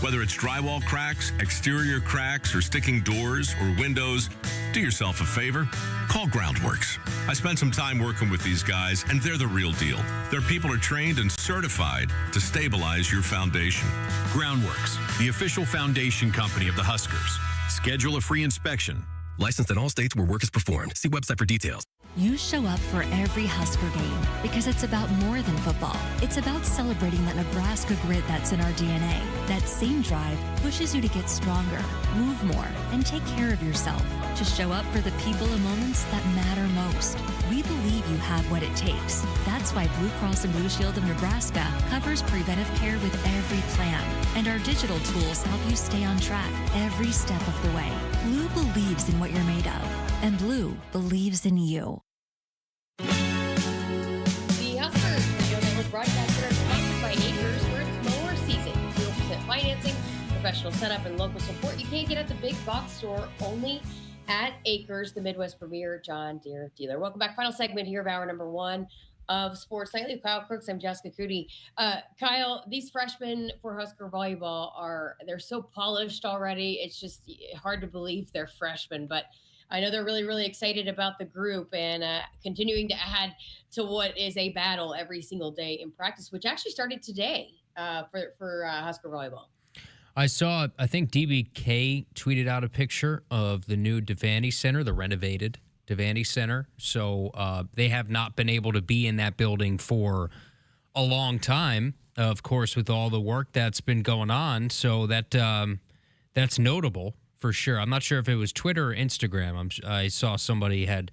S20: Whether it's drywall cracks, exterior cracks, or sticking doors or windows, do yourself a favor. Call Groundworks. I spent some time working with these guys, and they're the real deal. Their people are trained and certified to stabilize your foundation.
S21: Groundworks, the official foundation company of the Huskers. Schedule a free inspection.
S22: Licensed in all states where work is performed. See website for details.
S8: You show up for every Husker game because it's about more than football. It's about celebrating that Nebraska grit that's in our DNA. That same drive pushes you to get stronger, move more, and take care of yourself. To show up for the people and moments that matter most. We believe you have what it takes. That's why Blue Cross and Blue Shield of Nebraska covers preventive care with every plan. And our digital tools help you stay on track every step of the way. Blue believes in what you're made of. And Blue believes in you.
S7: The Akrs Broadcast Center is sponsored by Akrs for its mower season. 0% financing, professional setup, and local support you can't get at the big box store, only at Akrs, the Midwest premier John Deere dealer. Welcome back. Final segment here of hour number 1. of Sports Nightly with Kyle Crooks. I'm Jessica Coody. Kyle, these freshmen for Husker volleyball they're so polished already. It's just hard to believe they're freshmen, but I know they're really, really excited about the group and continuing to add to what is a battle every single day in practice, which actually started today for Husker volleyball.
S2: I think DBK tweeted out a picture of the new Devaney Center, the renovated Devaney Center. So they have not been able to be in that building for a long time, of course, with all the work that's been going on. So that's notable for sure. I'm not sure if it was Twitter or Instagram. I saw somebody had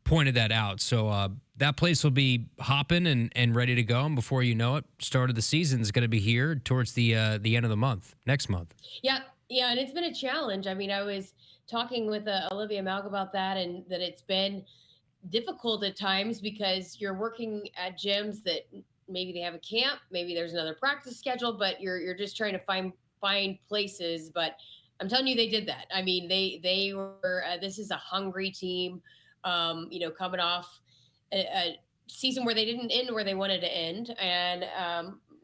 S2: pointed that out. So that place will be hopping and ready to go. And before you know it, start of the season is going to be here towards the end of the month, next month.
S7: Yeah, and it's been a challenge. I mean, I was talking with Olivia Malk about that, and that it's been difficult at times because you're working at gyms that maybe they have a camp, maybe there's another practice schedule, but you're just trying to find places. But I'm telling you, they did that. I mean, they were. This is a hungry team. Coming off a season where they didn't end where they wanted to end, and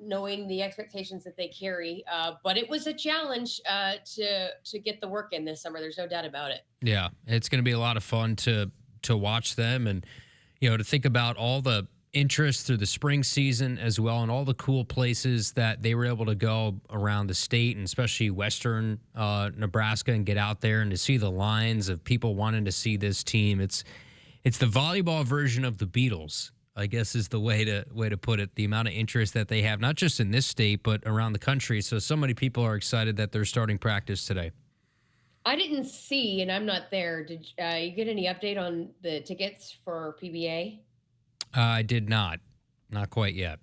S7: knowing the expectations that they carry. But it was a challenge to get the work in this summer. There's no doubt about it.
S2: Yeah, it's going to be a lot of fun to watch them, and to think about all the interest through the spring season as well, and all the cool places that they were able to go around the state, and especially western Nebraska, and get out there and to see the lines of people wanting to see this team. It's the volleyball version of the Beatles, I guess, is the way to put it. The amount of interest that they have, not just in this state, but around the country. So many people are excited that they're starting practice today.
S7: I didn't see, and I'm not there. Did you get any update on the tickets for PBA?
S2: I did not quite yet.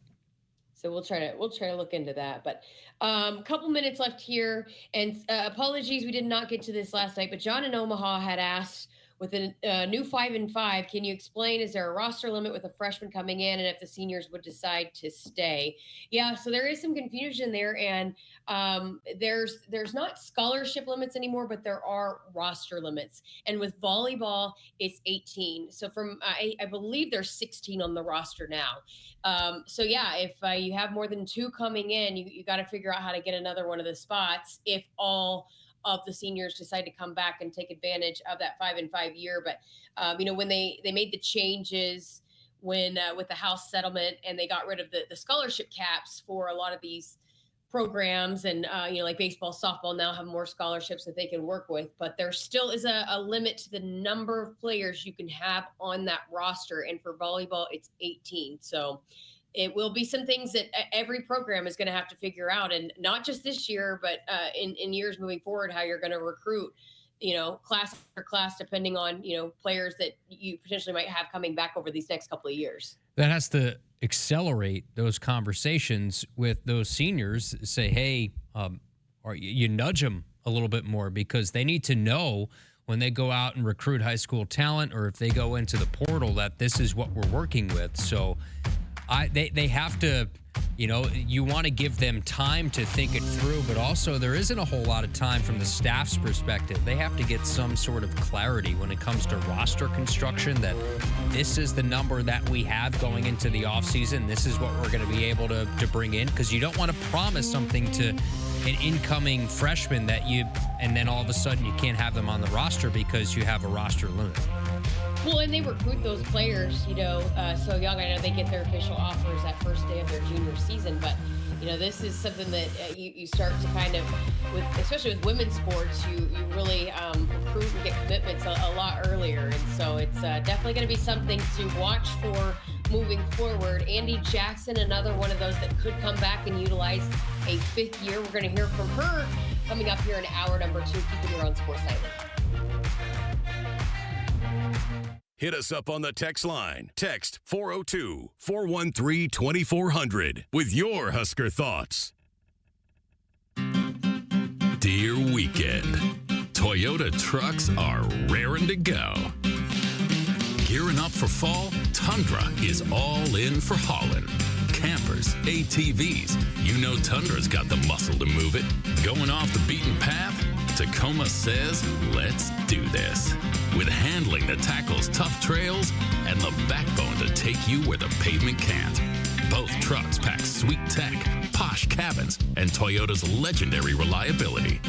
S7: So we'll try to look into that. But a couple minutes left here, and apologies we did not get to this last night. But John in Omaha had asked, with a new 5-5, can you explain, is there a roster limit with a freshman coming in, and if the seniors would decide to stay? Yeah, so there is some confusion there, and there's not scholarship limits anymore, but there are roster limits. And with volleyball, it's 18. So I believe there's 16 on the roster now. So yeah, if you have more than 2 coming in, you got to figure out how to get another one of the spots if all of the seniors decide to come back and take advantage of that 5-5 year. But, when they made the changes with the House settlement, and they got rid of the scholarship caps for a lot of these programs, and, like baseball, softball now have more scholarships that they can work with, but there still is a limit to the number of players you can have on that roster. And for volleyball, it's 18. So it will be some things that every program is going to have to figure out, and not just this year, but in years moving forward, how you're going to recruit, class after class, depending on, players that you potentially might have coming back over these next couple of years.
S2: That has to accelerate those conversations with those seniors. Say, hey, or you nudge them a little bit more, because they need to know when they go out and recruit high school talent, or if they go into the portal, that this is what we're working with. So they have to, you want to give them time to think it through, but also there isn't a whole lot of time from the staff's perspective. They have to get some sort of clarity when it comes to roster construction, that this is the number that we have going into the offseason. This is what we're going to be able to bring in, because you don't want to promise something to an incoming freshman and then all of a sudden you can't have them on the roster because you have a roster limit.
S7: Well, and they recruit those players, so young. I know they get their official offers that first day of their junior season, but this is something that you start to kind of, especially with women's sports, you really recruit and get commitments a lot earlier, and so it's definitely going to be something to watch for moving forward. Andi Jackson, another one of those that could come back and utilize a 5th year. We're going to hear from her coming up here in hour number 2. Keep it here on Sports Nightly.
S3: Hit us up on the text line. Text 402-413-2400 with your Husker thoughts.
S21: Dear weekend, Toyota trucks are raring to go. Gearing up for fall, Tundra is all in for hauling. Campers, ATVs, Tundra's got the muscle to move it. Going off the beaten path? Tacoma says, let's do this. With handling that tackles tough trails and the backbone to take you where the pavement can't. Both trucks pack sweet tech, posh cabins, and Toyota's legendary reliability.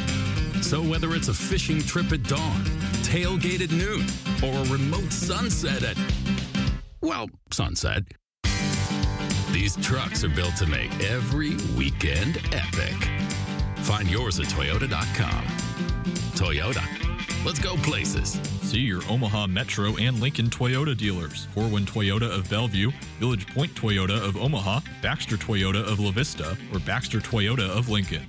S21: So whether it's a fishing trip at dawn, tailgate at noon, or a remote sunset at, well, sunset, these trucks are built to make every weekend epic. Find yours at Toyota.com. Toyota, let's go places.
S6: See your Omaha Metro and Lincoln Toyota dealers. Corwin Toyota of Bellevue, Village Point Toyota of Omaha, Baxter Toyota of La Vista, or Baxter Toyota of Lincoln.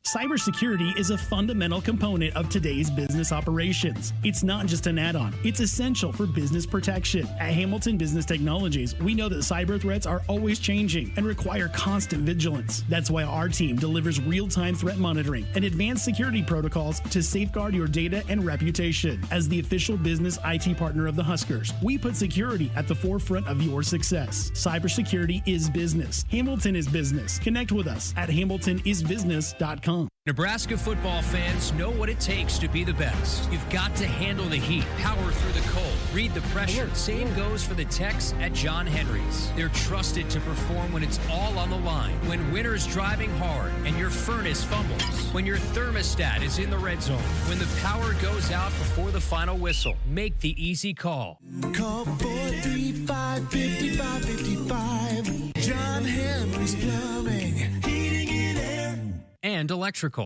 S10: Cybersecurity is a fundamental component of today's business operations. It's not just an add-on, it's essential for business protection. At Hamilton Business Technologies, we know that cyber threats are always changing and require constant vigilance. That's why our team delivers real-time threat monitoring and advanced security protocols to safeguard your data and reputation. As the official business IT partner of the Huskers, we put security at the forefront of your success. Cybersecurity is business. Hamilton is business. Connect with us at hamiltonisbusiness.com.
S4: Nebraska football fans know what it takes to be the best. You've got to handle the heat, power through the cold, read the pressure. Same goes for the techs at John Henry's. They're trusted to perform when it's all on the line, when winter's driving hard and your furnace fumbles, when your thermostat is in the red zone, when the power goes out before the final whistle. Make the easy call.
S15: Call 435-5555. John Henry's Plumbing, Heating and Air.
S4: And electrical.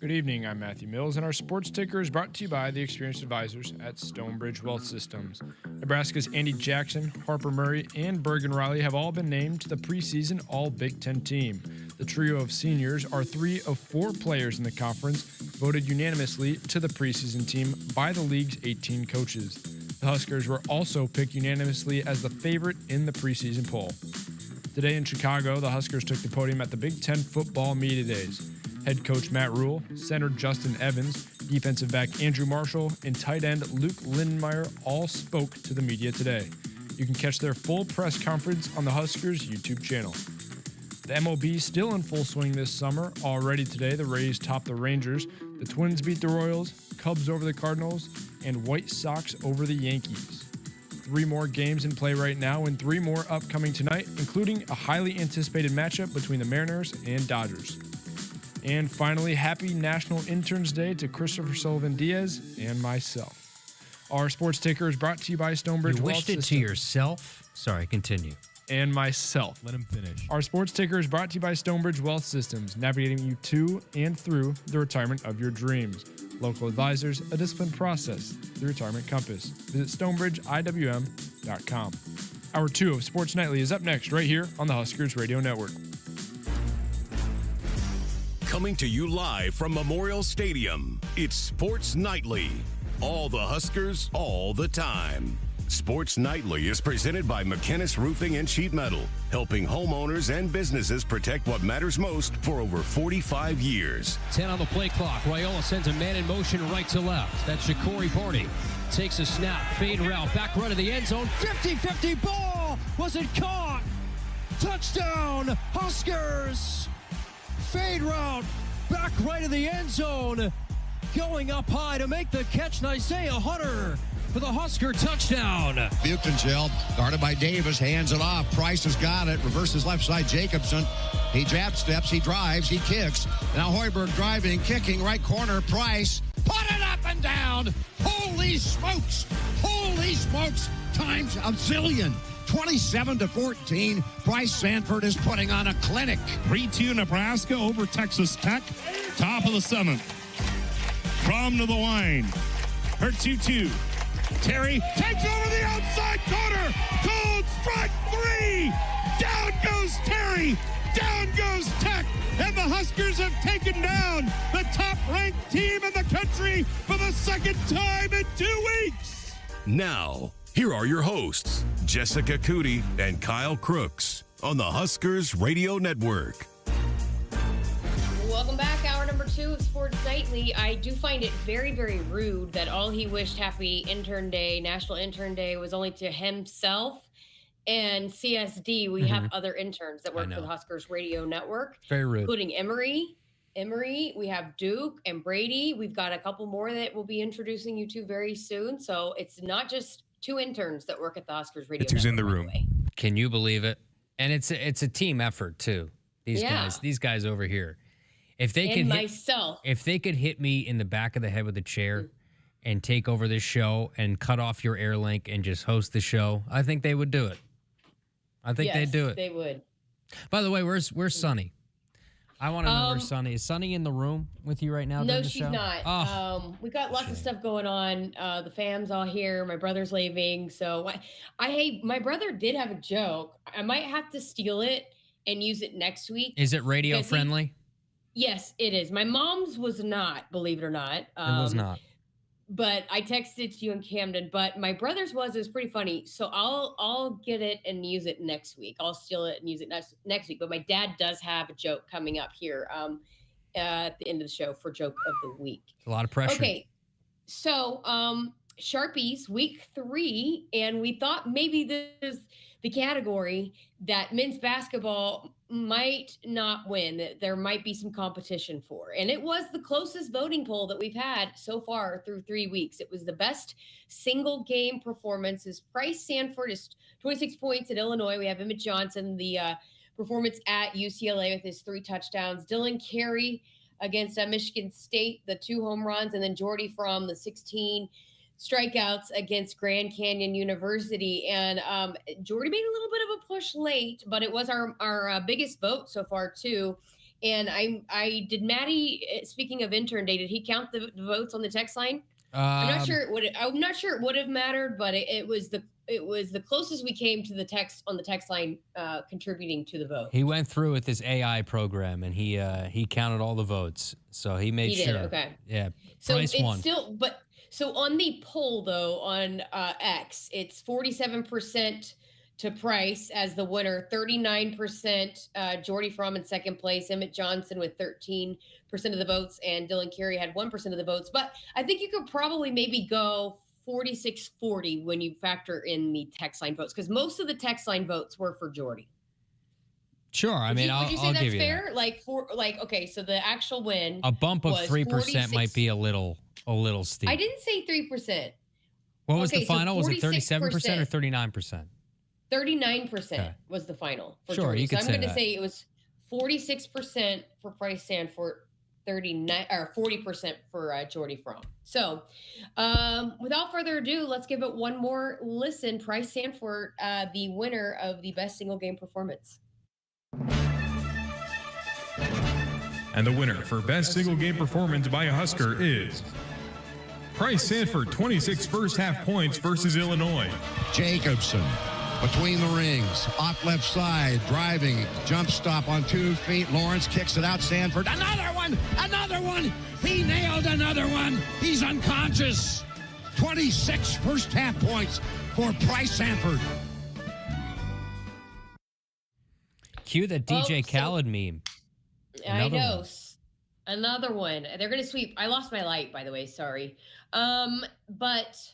S1: Good evening, I'm Matthew Mills, and our sports ticker is brought to you by the experienced advisors at Stonebridge Wealth Systems. Nebraska's Andi Jackson, Harper Murray, and Bergen Riley have all been named to the preseason All-Big Ten team. The trio of seniors are 3 of 4 players in the conference voted unanimously to the preseason team by the league's 18 coaches. The Huskers were also picked unanimously as the favorite in the preseason poll. Today in Chicago, the Huskers took the podium at the Big Ten Football Media Days. Head coach Matt Rule, center Justin Evans, defensive back Andrew Marshall, and tight end Luke Lindenmeyer all spoke to the media today. You can catch their full press conference on the Huskers YouTube channel. The MLB still in full swing this summer. Already today, the Rays top the Rangers, the Twins beat the Royals, Cubs over the Cardinals, and White Sox over the Yankees. 3 more games in play right now and 3 more upcoming tonight, including a highly anticipated matchup between the Mariners and Dodgers. And finally, happy National Interns Day to Christopher Sullivan Diaz and myself. Our sports ticker is brought to you by Stonebridge
S2: You
S1: Wealth
S2: wished it
S1: Systems.
S2: to yourself? Sorry, continue.
S1: And myself.
S11: Let him finish.
S1: Our sports ticker is brought to you by Stonebridge Wealth Systems, navigating you to and through the retirement of your dreams. Local advisors, a disciplined process, the retirement compass. Visit StonebridgeIWM.com. Hour 2 of Sports Nightly is up next right here on the Huskers Radio Network.
S3: Coming to you live from Memorial Stadium, it's Sports Nightly. All the Huskers, all the time. Sports Nightly is presented by McKinnis Roofing and Sheet Metal, helping homeowners and businesses protect what matters most for over 45 years.
S4: 10 on the play clock. Raiola sends a man in motion right to left. That's Shakori Barney. Takes a snap, fade route, back run of the end zone. 50-50 ball. Was it caught? Touchdown, Huskers. Fade route, back right of the end zone. Going up high to make the catch, Isaiah Hunter for the Husker touchdown.
S12: Buchtenschel, guarded by Davis, hands it off. Price has got it, reverses left side Jacobson. He jab steps, he drives, he kicks. Now Hoiberg driving, kicking, right corner, Price. Put it up and down. Holy smokes. Holy smokes. Times a zillion. 27-14. Bryce Sanford is putting on a clinic.
S5: 3-2 Nebraska over Texas Tech. Top of the 7th. From to the line. Her 2-2. Terry takes over the outside corner. Cold strike 3. Down goes Terry. Down goes Tech. And the Huskers have taken down the top-ranked team in the country for the 2nd time in 2 weeks.
S3: Now, here are your hosts, Jessica Coody and Kyle Crooks on the Huskers Radio Network.
S7: Welcome back. Hour number 2 of Sports Nightly. I do find it very, very rude that all he wished Happy Intern Day, National Intern Day, was only to himself and CSD. We have other interns that work for the Huskers Radio Network.
S2: Very rude.
S7: Including Emory, we have Duke and Brady. We've got a couple more that we'll be introducing you to very soon. So it's not just 2 interns that work at the Huskers Radio
S11: It's who's in the
S7: Network,
S11: room.
S7: by the way.
S2: Can you believe it? And it's a team effort too. These guys over here. If they could if they could hit me in the back of the head with a chair and take over this show and cut off your air link and just host the show, I think they would do it. I think they'd do it.
S7: They would.
S2: By the way, where's Sunny? I want to know where Sunny is. Sunny in the room with you right now?
S7: No,
S2: during the
S7: she's
S2: show?
S7: not.
S2: Oh,
S7: We got lots of stuff going on. The fam's all here. My brother's leaving. So my brother did have a joke. I might have to steal it and use it next week.
S2: is it radio friendly?
S7: Yes, it is. My mom's was not, believe it or not.
S2: It was not.
S7: But I texted to you in Camden. But my brother's was pretty funny. So I'll get it and use it next week. I'll steal it and use it next week. But my dad does have a joke coming up here at the end of the show for joke of the week.
S2: A lot of pressure.
S7: Okay, so Sharpies week 3, and we thought maybe this is the category that men's basketball might not win, that there might be some competition for. And it was the closest voting poll that we've had so far through 3 weeks. It was the best single game performances. Price Sanford is 26 points at Illinois. We have Emmett Johnson, the performance at UCLA with his 3 touchdowns. Dylan Carey against Michigan State, the 2 home runs, and then Jordy from the 16 strikeouts against Grand Canyon University. And Jordy made a little bit of a push late, but it was our biggest vote so far too. And I did Maddie, speaking of intern day, did he count the votes on the text line? I'm not sure it would have mattered, but it was the closest we came to the text on the text line contributing to the vote.
S2: He went through with this AI program and he counted all the votes. So he made sure.
S7: Okay.
S2: Yeah.
S7: So
S2: Price
S7: it's
S2: won.
S7: still, but so on the poll though on X, it's 47% to Price as the winner, 39% Jordy Fromm in second place, Emmett Johnson with 13% of the votes, and Dylan Carey had 1% of the votes. But I think you could probably maybe go 46-40 when you factor in the text line votes, because most of the text line votes were for Jordy.
S2: Sure. I mean,
S7: would you say
S2: I'll
S7: that's
S2: give you
S7: fair?
S2: that.
S7: Okay, so the actual win,
S2: A bump of
S7: was
S2: 3% might be a little steep.
S7: I didn't say 3%.
S2: What was
S7: Okay,
S2: the
S7: so
S2: final? Was it 37%
S7: 46%.
S2: or 39%?
S7: 39% was the final for
S2: Sure,
S7: Jordy.
S2: you
S7: So
S2: could
S7: I'm
S2: say
S7: going to
S2: that.
S7: say it was 46% for Price Sanford, 40% for Jordy Fromm. So, without further ado, let's give it one more listen. Price Sanford, the winner of the best single game performance.
S1: And the winner for best single game performance by a Husker is Price Sanford, 26 first half points versus Illinois.
S12: Jacobson between the rings, off left side, driving, jump stop on 2 feet. Lawrence kicks it out. Sanford, another one. He nailed another one. He's unconscious. 26 first half points for Price Sanford.
S2: Cue the DJ Khaled meme.
S7: I know. Another one. They're going to sweep. I lost my light, by the way. Sorry. But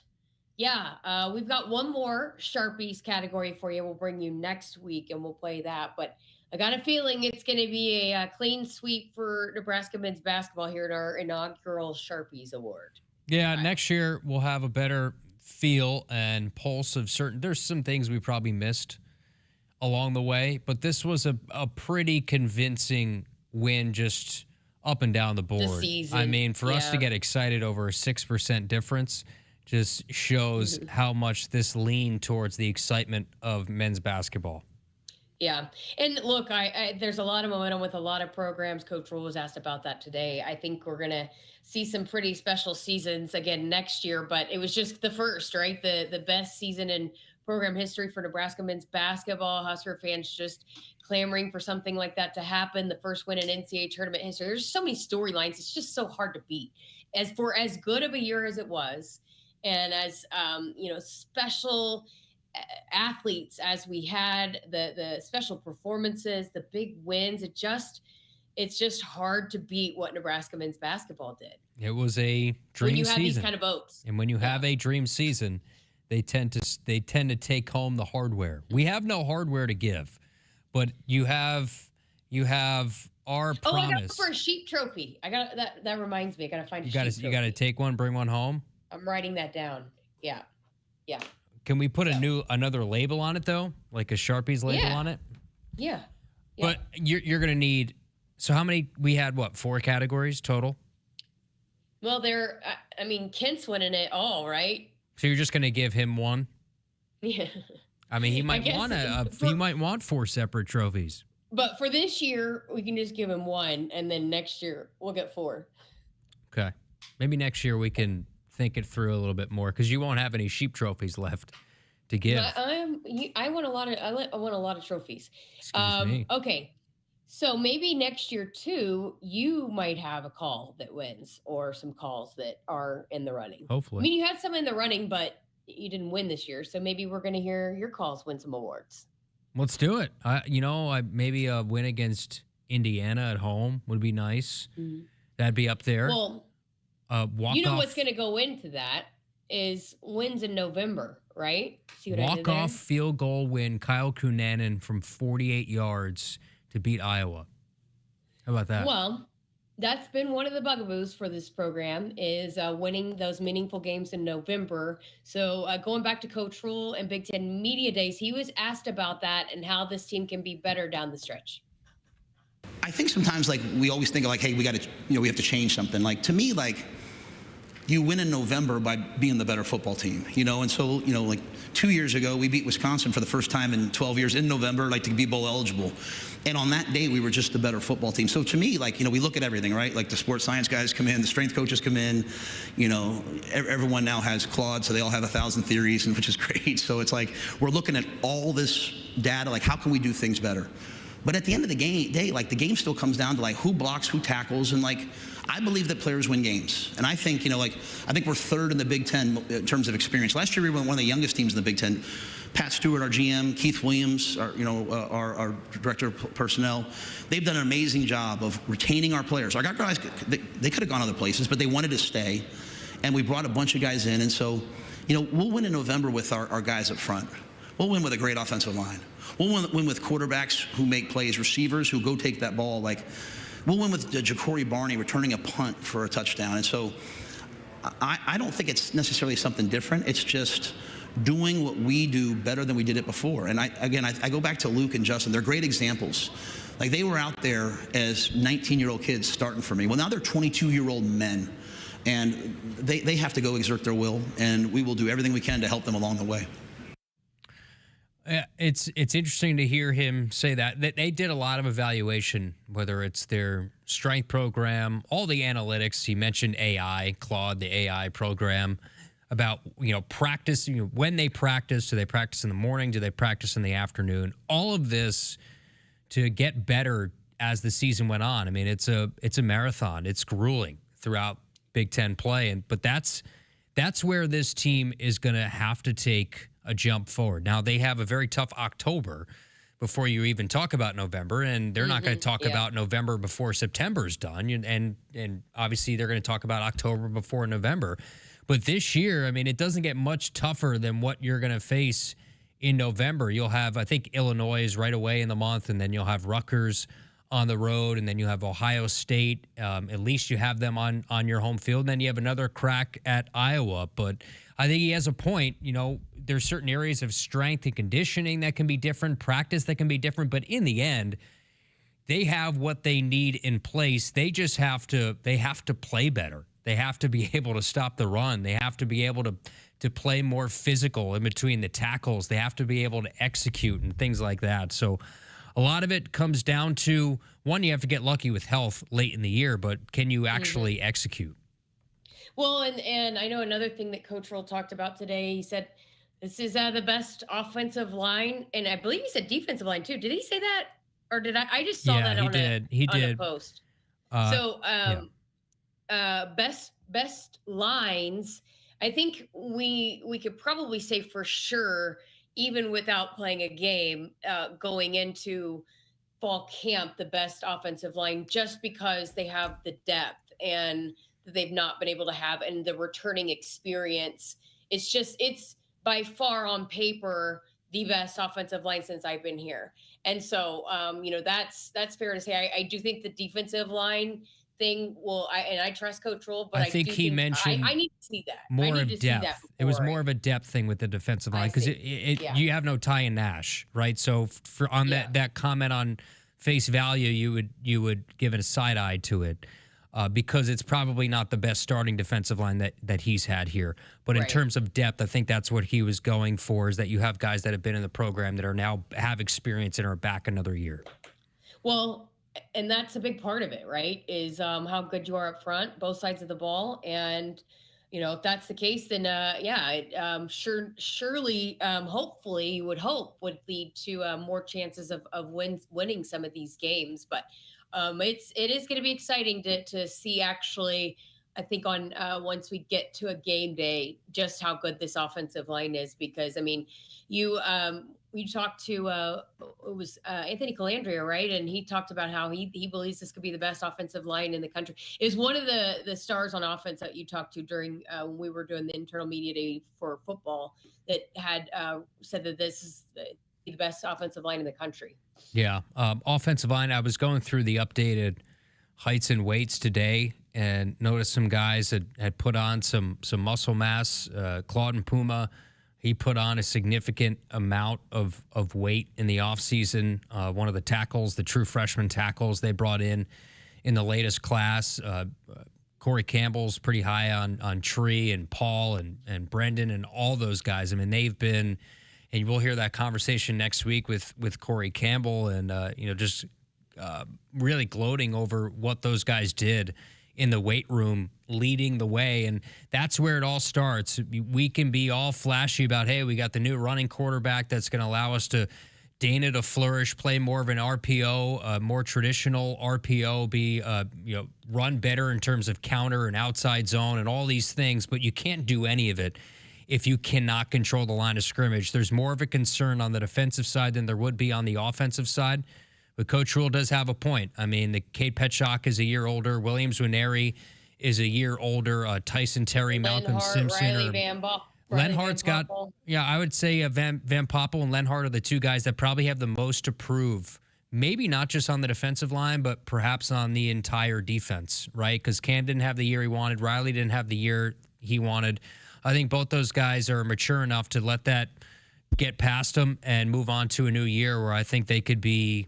S7: yeah, we've got one more Sharpies category for you. We'll bring you next week and we'll play that. But I got a feeling it's going to be a clean sweep for Nebraska men's basketball here at our inaugural Sharpies Award.
S2: Yeah, next year we'll have a better feel and pulse of certain. There's some things we probably missed along the way, but this was a pretty convincing win just up and down the board.
S7: season,
S2: I mean, for us to
S7: yeah.
S2: get excited over a 6% difference just shows how much this leaned towards the excitement of men's basketball.
S7: Yeah. And look, there's a lot of momentum with a lot of programs. Coach Rule was asked about that today. I think we're going to see some pretty special seasons again next year, but it was just the first, right? The best season in program history for Nebraska men's basketball. Husker fans just clamoring for something like that to happen. The first win in NCAA tournament history. There's so many storylines. It's just so hard to beat. As good of a year as it was, and as special athletes as we had, the special performances, the big wins, it's just hard to beat what Nebraska men's basketball did.
S2: It was a dream
S7: when you have
S2: season.
S7: these kind of votes.
S2: And when you have a dream season, they tend to take home the hardware. We have no hardware to give, but you have our promise.
S7: Oh, I got for a sheep trophy. I got that. That reminds me. I got to find a sheep trophy.
S2: You got to take one, bring one home.
S7: I'm writing that down. Yeah.
S2: Can we put another label on it though, like a Sharpies label on it?
S7: Yeah.
S2: But you're gonna need. So how many? We had 4 categories total.
S7: Well, Kent's winning it all, right?
S2: So you're just gonna give him one?
S7: Yeah.
S2: I mean, he might want 4 separate trophies.
S7: But for this year, we can just give him one, and then next year we'll get 4.
S2: Okay. Maybe next year we can think it through a little bit more, because you won't have any sheep trophies left to give.
S7: I want a lot of trophies.
S2: Excuse me.
S7: Okay. So maybe next year too, you might have a call that wins, or some calls that are in the running.
S2: Hopefully.
S7: I mean, you had some in the running, but you didn't win this year. So maybe we're going to hear your calls win some awards.
S2: Let's do it. Maybe a win against Indiana at home would be nice.
S7: Mm-hmm.
S2: That'd be up there.
S7: Well, what's going to go into that is wins in November, right? See what I did there?
S2: Walk-off field goal win, Kyle Cunanan from 48 yards to beat Iowa. How about that?
S7: Well, that's been one of the bugaboos for this program, is winning those meaningful games in November. So going back to Coach Rule and Big Ten Media Days, he was asked about that and how this team can be better down the stretch.
S11: I think sometimes we always think of hey, we have to change something. To me, you win in November by being the better football team, and so, like 2 years ago, we beat Wisconsin for the first time in 12 years in November, like to be bowl eligible. And on that day, we were just the better football team. So to me, like, we look at everything, right? Like the sports science guys come in, the strength coaches come in, everyone now has Claude, so they all have 1,000 theories, which is great. So it's like, we're looking at all this data, like how can we do things better? But at the end of the day, like the game still comes down to like who blocks, who tackles, and like I believe that players win games. And I think, I think we're third in the Big Ten in terms of experience. Last year we were one of the youngest teams in the Big Ten. Pat Stewart, our GM, Keith Williams, our director of personnel, they've done an amazing job of retaining our players. Our guys, they could have gone other places, but they wanted to stay. And we brought a bunch of guys in. And so, we'll win in November with our guys up front. We'll win with a great offensive line. We'll win with quarterbacks who make plays, receivers who go take that ball. Like, we'll win with Ja'Cory Barney returning a punt for a touchdown. And so I don't think it's necessarily something different. It's just doing what we do better than we did it before. And I go back to Luke and Justin. They're great examples. Like, they were out there as 19-year-old kids starting for me. Well, now they're 22-year-old men. And they have to go exert their will, and we will do everything we can to help them along the way.
S2: It's interesting to hear him say that they did a lot of evaluation, whether it's their strength program, all the analytics. He mentioned AI, Claude, the AI program, about practice. When they practice, do they practice in the morning? Do they practice in the afternoon? All of this to get better as the season went on. I mean, it's a marathon. It's grueling throughout Big Ten play, but that's where this team is going to have to take a jump forward. Now, they have a very tough October before you even talk about November, and they're not going to talk about November before September's done, and obviously they're going to talk about October before November. But this year, I mean, it doesn't get much tougher than what you're going to face in November. You'll have, I think, Illinois right away in the month, and then you'll have Rutgers on the road, and then you have Ohio State. At least you have them on your home field, and then you have another crack at Iowa. But I think he has a point. There's certain areas of strength and conditioning that can be different, practice that can be different, but in the end, they have what they need in place. They just have to play better. They have to be able to stop the run. They have to be able to play more physical in between the tackles. They have to be able to execute and things like that. So a lot of it comes down to, one, you have to get lucky with health late in the year, but can you actually execute?
S7: Well, and I know another thing that Coach Roll talked about today, he said, this is the best offensive line, and I believe he said defensive line too. Did he say that, or did I? I just saw that on a post. Best lines. I think we could probably say for sure, even without playing a game, going into fall camp, the best offensive line, just because they have the depth and they've not been able to have, and the returning experience. It's by far on paper the best offensive line since I've been here. And so, that's fair to say. I do think the defensive line thing I trust Coach Roll, but I think he mentioned I need to see that.
S2: More of depth. It was more of a depth thing with the defensive line, because you have no Ty and Nash, right? So that comment on face value, you would give it a side eye to it. Because it's probably not the best starting defensive line that he's had here. But in terms of depth, I think that's what he was going for, is that you have guys that have been in the program that are now have experience and are back another year. Well, and that's a big part of it, right? Is how good you are up front, both sides of the ball. And, if that's the case, then, surely, hopefully you would lead to more chances of winning some of these games. But it is going to be exciting to see, actually, I think on once we get to a game day, just how good this offensive line is. Because, I mean, you talked to it was Anthony Calandria, right? And he talked about how he believes this could be the best offensive line in the country. It was one of the stars on offense that you talked to during when we were doing the internal media day for football, that had said that this is the best offensive line in the country. Yeah. Offensive line, I was going through the updated heights and weights today and noticed some guys had put on some muscle mass. Claude and Puma, he put on a significant amount of weight in the offseason. One of the tackles, the true freshman tackles they brought in the latest class, Corey Campbell's pretty high on Tree and Paul and Brendan and all those guys. I mean, they've been, and we'll hear that conversation next week with Corey Campbell and, just really gloating over what those guys did in the weight room, leading the way. And that's where it all starts. We can be all flashy about, hey, we got the new running quarterback that's going to allow us to Dana to flourish, play more of an RPO, more traditional RPO, be run better in terms of counter and outside zone and all these things, but you can't do any of it if you cannot control the line of scrimmage. There's more of a concern on the defensive side than there would be on the offensive side, but Coach Rule does have a point. I mean, the Cade Petchock is a year older, Williams Winery is a year older, Tyson Terry, Malcolm Simpson,
S7: Riley Van Ball.
S2: Lenhart's got, I would say Van Poppel and Lenhart are the two guys that probably have the most to prove, maybe not just on the defensive line, but perhaps on the entire defense, right? Because Cam didn't have the year he wanted. Riley didn't have the year he wanted. I think both those guys are mature enough to let that get past them and move on to a new year where I think they could be,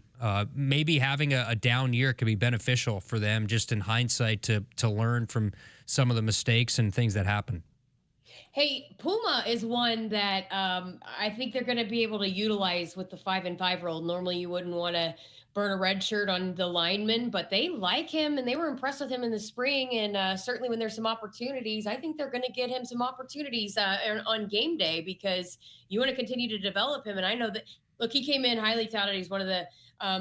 S2: maybe having a down year could be beneficial for them just in hindsight to learn from some of the mistakes and things that happen.
S7: Hey, Puma is one that I think they're going to be able to utilize with the 5 and 5-year-old. Normally, you wouldn't want to burn a red shirt on the lineman, but they like him and they were impressed with him in the spring. And certainly when there's some opportunities, I think they're going to get him some opportunities on game day because you want to continue to develop him. And I know that, look, he came in highly touted. He's one of the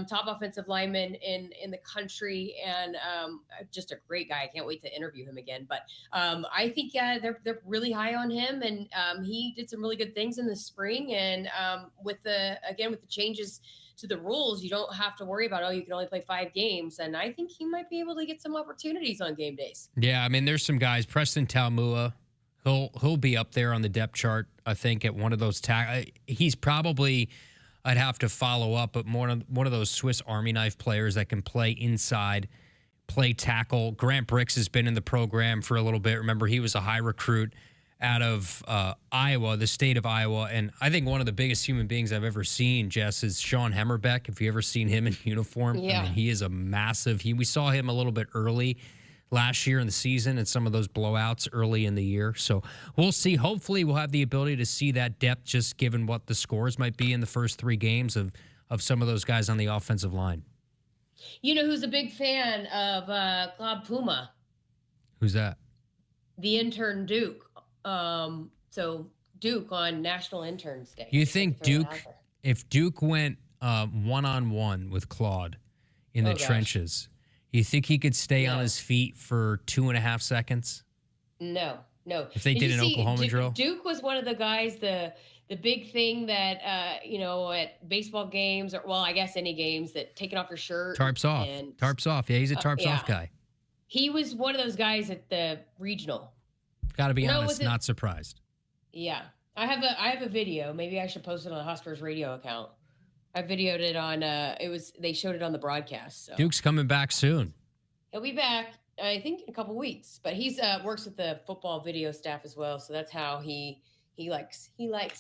S7: top offensive linemen in the country and just a great guy. I can't wait to interview him again. But I think they're really high on him, and he did some really good things in the spring. And with the changes to the rules, you don't have to worry about, you can only play 5 games. And I think he might be able to get some opportunities on game days.
S2: Yeah, I mean, there's some guys, Preston Taumua, he'll be up there on the depth chart, I think, at one of those he's probably, I'd have to follow up, but one of those Swiss Army knife players that can play inside, play tackle. Grant Bricks has been in the program for a little bit. Remember, he was a high recruit out of Iowa, the state of Iowa. And I think one of the biggest human beings I've ever seen, Jess, is Sean Hemmerbeck. Have you ever seen him in uniform?
S7: Yeah.
S2: I mean, he is a massive, we saw him a little bit early last year in the season and some of those blowouts early in the year. So we'll see. Hopefully we'll have the ability to see that depth just given what the scores might be in the first 3 games of some of those guys on the offensive line.
S7: You know who's a big fan of Claude Puma?
S2: Who's that?
S7: The intern Duke. So Duke on National Interns Day.
S2: You think Duke, if Duke went one-on-one with Claude in the trenches, you think he could stay on his feet for 2.5 seconds?
S7: No.
S2: If they did an Oklahoma drill?
S7: Duke was one of the guys, the big thing that, at baseball games, or, well, I guess any games, that taking off your shirt.
S2: Tarps off. Yeah, he's a tarps off guy.
S7: He was one of those guys at the regional.
S2: Got to be honest, not surprised.
S7: Yeah. I have a video. Maybe I should post it on the Huskers radio account. I videoed it on, they showed it on the broadcast. So.
S2: Duke's coming back soon.
S7: He'll be back, I think, in a couple weeks. But he's works with the football video staff as well. So that's how he likes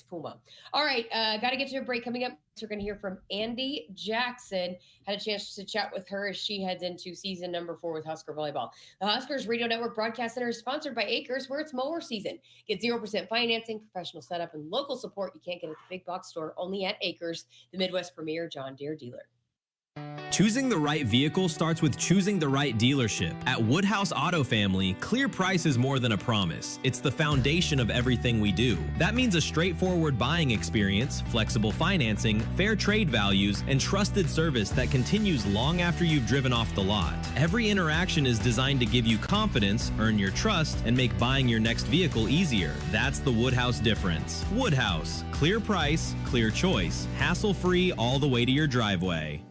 S7: Puma. All right, got to get to a break. Coming up, we're going to hear from Andi Jackson. Had a chance to chat with her as she heads into season number 4 with Husker Volleyball. The Huskers Radio Network Broadcast Center is sponsored by Akrs, where it's mower season. Get 0% financing, professional setup, and local support you can't get at the big box store, only at Akrs, the Midwest premier John Deere dealer.
S25: Choosing the right vehicle starts with choosing the right dealership. At Woodhouse Auto Family, clear price is more than a promise. It's the foundation of everything we do. That means a straightforward buying experience, flexible financing, fair trade values, and trusted service that continues long after you've driven off the lot. Every interaction is designed to give you confidence, earn your trust, and make buying your next vehicle easier. That's the Woodhouse difference. Woodhouse, clear price, clear choice, hassle-free all the way to your driveway.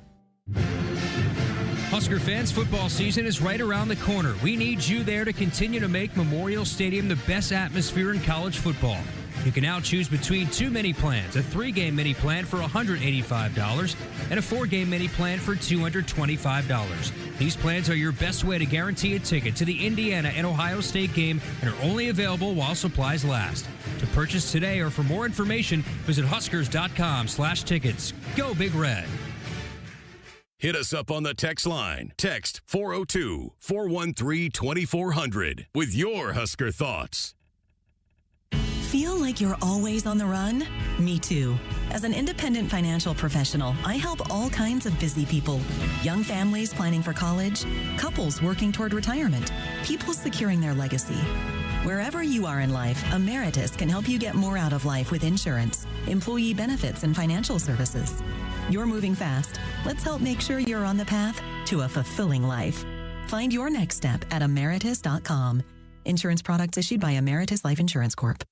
S2: Husker fans, football season is right around the corner. We need you there to continue to make Memorial Stadium the best atmosphere in college football. You can now choose between 2 mini plans, a 3-game mini plan for $185 and a 4-game mini plan for $225. These plans are your best way to guarantee a ticket to the Indiana and Ohio State game and are only available while supplies last. To purchase today or for more information, visit huskers.com/tickets. Go Big Red.
S3: Hit us up on the text line. Text 402-413-2400 with your Husker thoughts.
S23: Feel like you're always on the run? Me too. As an independent financial professional, I help all kinds of busy people. Young families planning for college, couples working toward retirement, people securing their legacy. Wherever you are in life, Emeritus can help you get more out of life with insurance, employee benefits, and financial services. You're moving fast. Let's help make sure you're on the path to a fulfilling life. Find your next step at emeritus.com. Insurance products issued by Emeritus Life Insurance Corp.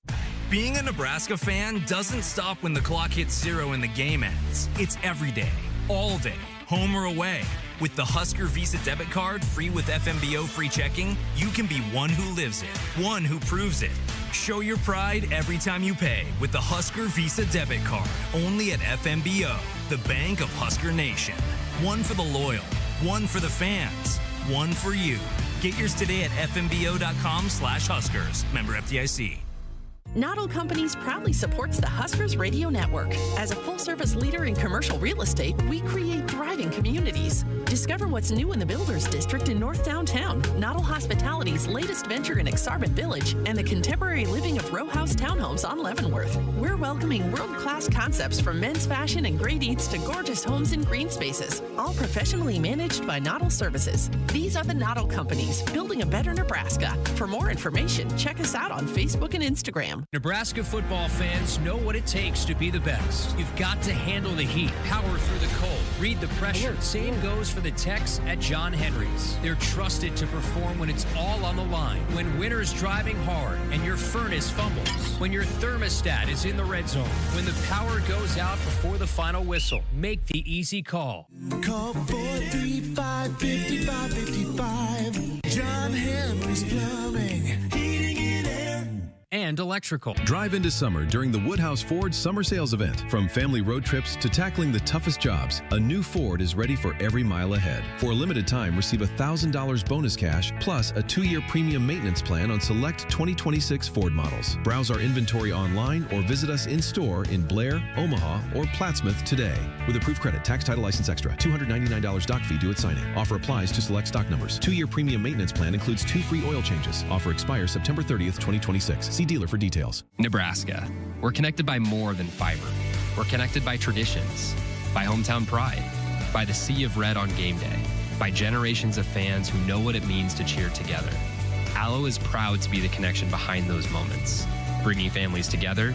S13: Being a Nebraska fan doesn't stop when the clock hits 0 and the game ends. It's every day, all day, home or away. With the Husker Visa debit card, free with FMBO free checking, you can be one who lives it, one who proves it. Show your pride every time you pay with the Husker Visa debit card, only at FMBO, the bank of Husker Nation. One for the loyal, one for the fans, one for you. Get yours today at fmbo.com/Huskers. Member FDIC.
S14: Noddle Companies proudly supports the Huskers Radio Network. As a full-service leader in commercial real estate, we create thriving communities. Discover what's new in the Builders District in North Downtown, Noddle Hospitality's latest venture in Exarban Village, and the contemporary living of row house townhomes on Leavenworth. We're welcoming world-class concepts from men's fashion and great eats to gorgeous homes and green spaces, all professionally managed by Noddle Services. These are the Noddle Companies, building a better Nebraska. For more information, check us out on Facebook and Instagram.
S4: Nebraska football fans know what it takes to be the best. You've got to handle the heat, power through the cold, read the pressure. Same goes for the techs at John Henry's. They're trusted to perform when it's all on the line. When winter's driving hard and your furnace fumbles. When your thermostat is in the red zone. When the power goes out before the final whistle. Make the easy call.
S15: Call 435-5555. John Henry's Plumbing. Heating and air.
S4: And electrical.
S16: Drive into summer during the Woodhouse Ford Summer Sales Event. From family road trips to tackling the toughest jobs, a new Ford is ready for every mile ahead. For a limited time, receive $1,000 bonus cash plus a 2-year premium maintenance plan on select 2026 Ford models. Browse our inventory online or visit us in store in Blair, Omaha, or Plattsmouth today. With approved credit, tax, title, license extra, $299 doc fee due at signing. Offer applies to select stock numbers. 2-year premium maintenance plan includes 2 free oil changes. Offer expires September 30th, 2026. See dealer for details.
S17: Nebraska. We're connected by more than fiber. We're connected by traditions, by hometown pride, by the sea of red on game day, by generations of fans who know what it means to cheer together. Allo is proud to be the connection behind those moments, bringing families together,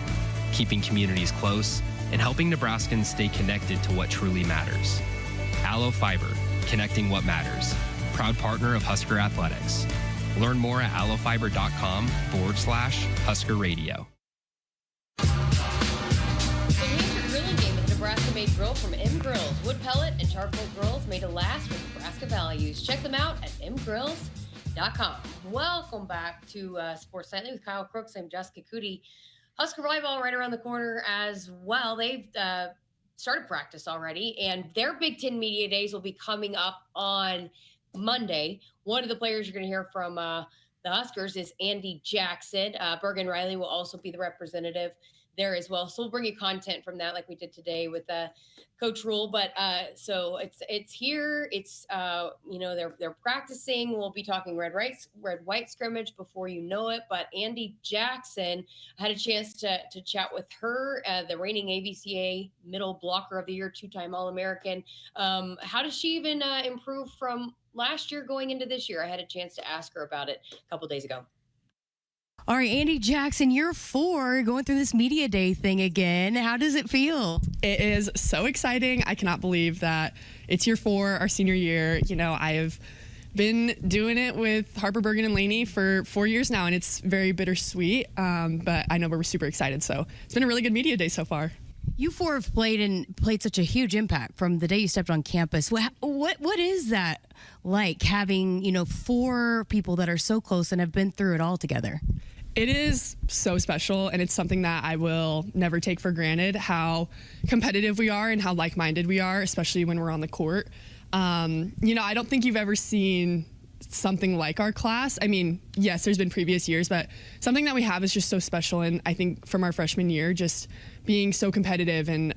S17: keeping communities close, and helping Nebraskans stay connected to what truly matters. Allo Fiber, connecting what matters. Proud partner of Husker Athletics. Learn more at allofiber.com/Husker Radio.
S7: So here's your grilling game with Nebraska-made grill from M Grills. Wood pellet and charcoal grills made to last with Nebraska values. Check them out at mgrills.com. Welcome back to Sports Nightly with Kyle Crooks. I'm Jessica Coody. Husker volleyball right around the corner as well. They've started practice already, and their Big Ten Media Days will be coming up on Monday. One of the players you're going to hear from the Huskers is Andi Jackson. Bergen Riley will also be the representative there as well. So we'll bring you content from that like we did today with Coach Rule. But so it's here. It's, they're practicing. We'll be talking red-white scrimmage before you know it. But Andi Jackson, I had a chance to chat with her, the reigning AVCA middle blocker of the year, 2-time All-American. How does she even improve from last year going into this year? I had a chance to ask her about it a couple days ago.
S18: All right, Andi Jackson, year 4, going through this media day thing again. How does it feel?
S19: It is so exciting. I cannot believe that it's year 4, our senior year. You know, I have been doing it with Harper, Bergen, and Laney for 4 years now, and it's very bittersweet. But I know we're super excited. So it's been a really good media day so far.
S18: You 4 have played such a huge impact from the day you stepped on campus. What is that like, having 4 people that are so close and have been through it all together?
S19: It is so special, and it's something that I will never take for granted, how competitive we are and how like-minded we are, especially when we're on the court. I don't think you've ever seen something like our class. I mean, yes, there's been previous years, but something that we have is just so special. And I think from our freshman year, just being so competitive and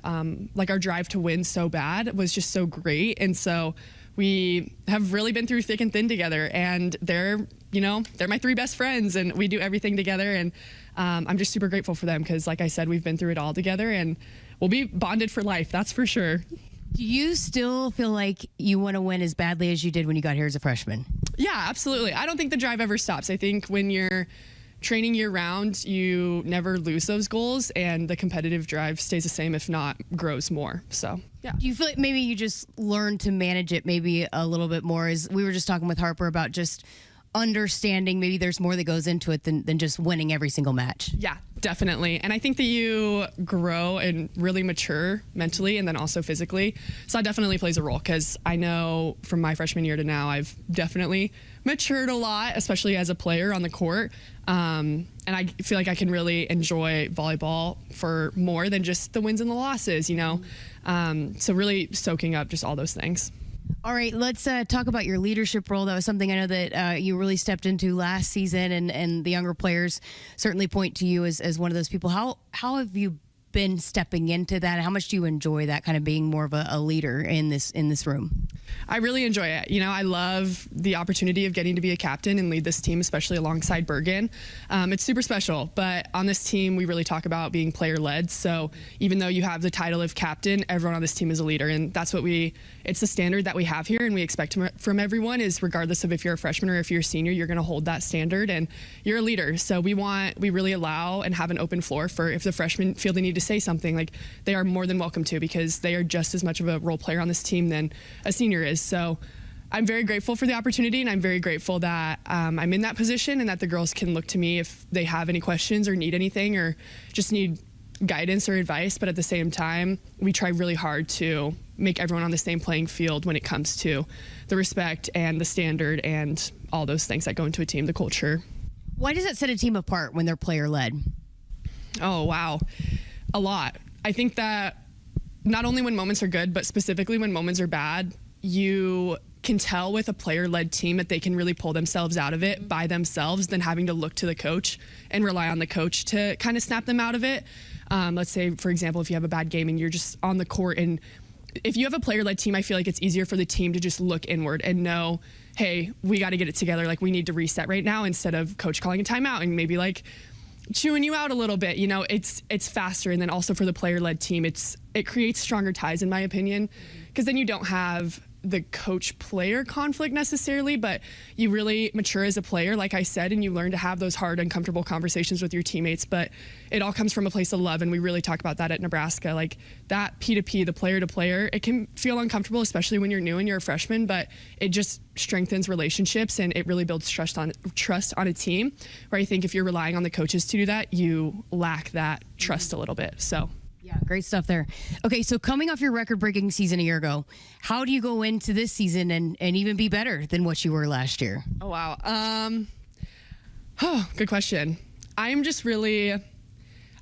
S19: like our drive to win so bad was just so great. And so we have really been through thick and thin together, and they're my 3 best friends, and we do everything together. And I'm just super grateful for them because, like I said, we've been through it all together, and we'll be bonded for life. That's for sure.
S18: Do you still feel like you want to win as badly as you did when you got here as a freshman?
S19: Yeah, absolutely. I don't think the drive ever stops. I think when you're training year round, you never lose those goals, and the competitive drive stays the same, if not grows more. So, yeah.
S18: Do you feel like maybe you just learned to manage it maybe a little bit more? As we were just talking with Harper about just understanding maybe there's more that goes into it than just winning every single match.
S19: Yeah, definitely. And I think that you grow and really mature mentally and then also physically. So that definitely plays a role, because I know from my freshman year to now, I've definitely matured a lot, especially as a player on the court. And I feel like I can really enjoy volleyball for more than just the wins and the losses, So really soaking up just all those things.
S18: All right, let's talk about your leadership role. That was something I know that you really stepped into last season, and the younger players certainly point to you as one of those people. How have you been stepping into that? How much do you enjoy that, kind of being more of a leader in this room?
S19: I really enjoy it. I love the opportunity of getting to be a captain and lead this team, especially alongside Bergen. It's super special, but on this team, we really talk about being player-led. So even though you have the title of captain, everyone on this team is a leader, and that's what it's the standard that we have here, and we expect from everyone is, regardless of if you're a freshman or if you're a senior, you're going to hold that standard, and you're a leader. So we really allow and have an open floor for if the freshmen feel they need to say something, like they are more than welcome to, because they are just as much of a role player on this team than a senior is. So I'm very grateful for the opportunity, and I'm very grateful that I'm in that position and that the girls can look to me if they have any questions or need anything or just need guidance or advice. But at the same time, we try really hard to make everyone on the same playing field when it comes to the respect and the standard and all those things that go into a team, the culture.
S18: Why does that set a team apart when they're player-led?
S19: Oh, wow. A lot. I think that not only when moments are good, but specifically when moments are bad, you can tell with a player-led team that they can really pull themselves out of it by themselves than having to look to the coach and rely on the coach to kind of snap them out of it. Let's say, for example, if you have a bad game and you're just on the court, and if you have a player-led team, I feel like it's easier for the team to just look inward and know, hey, we got to get it together. Like, we need to reset right now, instead of coach calling a timeout and maybe like chewing you out a little bit. It's faster. And then also for the player-led team, it creates stronger ties, in my opinion, because then you don't have the coach-player conflict necessarily, but you really mature as a player, like I said, and you learn to have those hard, uncomfortable conversations with your teammates. But it all comes from a place of love, and we really talk about that at Nebraska. Like that P2P, the player-to-player, it can feel uncomfortable, especially when you're new and you're a freshman, but it just strengthens relationships, and it really builds trust on a team, where I think if you're relying on the coaches to do that, you lack that trust a little bit. So
S18: yeah, great stuff there. Okay, so coming off your record-breaking season a year ago, how do you go into this season and even be better than what you were last year?
S19: Oh, wow. Good question. I'm just really,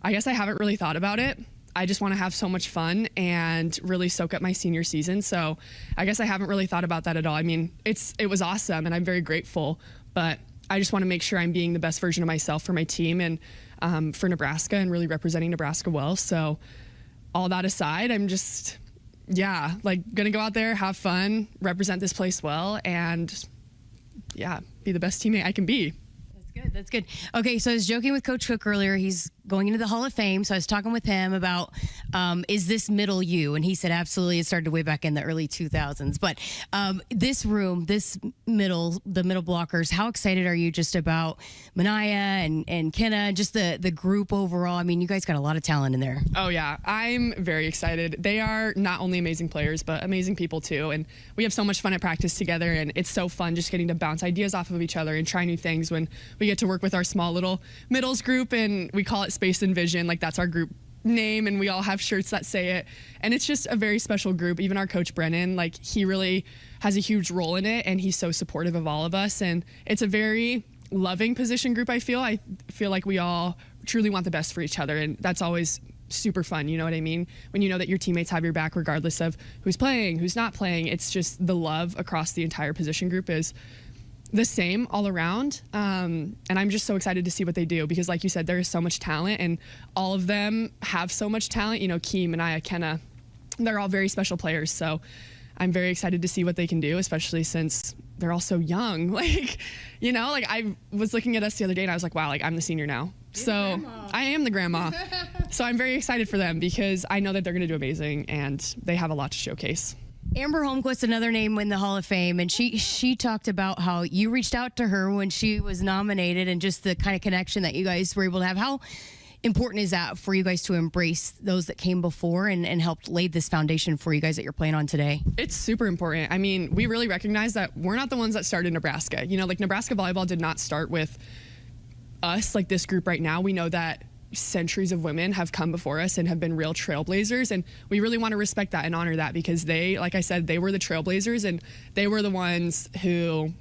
S19: I guess I haven't really thought about it. I just want to have so much fun and really soak up my senior season. So I guess I haven't really thought about that at all. I mean, it was awesome, and I'm very grateful, but I just want to make sure I'm being the best version of myself for my team and for Nebraska, and really representing Nebraska well. So all that aside, I'm just, going to go out there, have fun, represent this place well, and be the best teammate I can be.
S18: That's good. Okay, so I was joking with Coach Cook earlier. He's going into the Hall of Fame, so I was talking with him about, is this middle you? And he said, absolutely. It started way back in the early 2000s. But this room, the middle blockers, how excited are you just about Manaya and Kenna, just the group overall? I mean, you guys got a lot of talent in there.
S19: Oh, yeah. I'm very excited. They are not only amazing players, but amazing people, too. And we have so much fun at practice together, and it's so fun just getting to bounce ideas off of each other and try new things when we get to work with our small little middles group, and we call it Space and Vision. Like, that's our group name, and we all have shirts that say it, and it's just a very special group. Even our coach Brennan, like, he really has a huge role in it, and he's so supportive of all of us, and it's a very loving position group. I feel like we all truly want the best for each other, and that's always super fun. You know what I mean? When you know that your teammates have your back regardless of who's playing, who's not playing. It's just the love across the entire position group is the same all around. And I'm just so excited to see what they do because like you said, there is so much talent and all of them have so much talent. You know, Keem, Mania, Kenna, they're all very special players. So I'm very excited to see what they can do, especially since they're all so young. Like, you know, like I was looking at us the other day and I was like, wow, like I'm the senior now. So I am the grandma. So I'm very excited for them because I know that they're going to do amazing and they have a lot to showcase.
S18: Amber Holmquist, another name in the Hall of Fame, and she talked about how you reached out to her when she was nominated and just the kind of connection that you guys were able to have. How important is that for you guys to embrace those that came before and helped lay this foundation for you guys that you're playing on today?
S19: It's super important. I mean, we really recognize that we're not the ones that started Nebraska. You know, like Nebraska volleyball did not start with us, like this group right now. We know that centuries of women have come before us and have been real trailblazers, and we really want to respect that and honor that because they, like I said, they were the trailblazers and they were the ones who,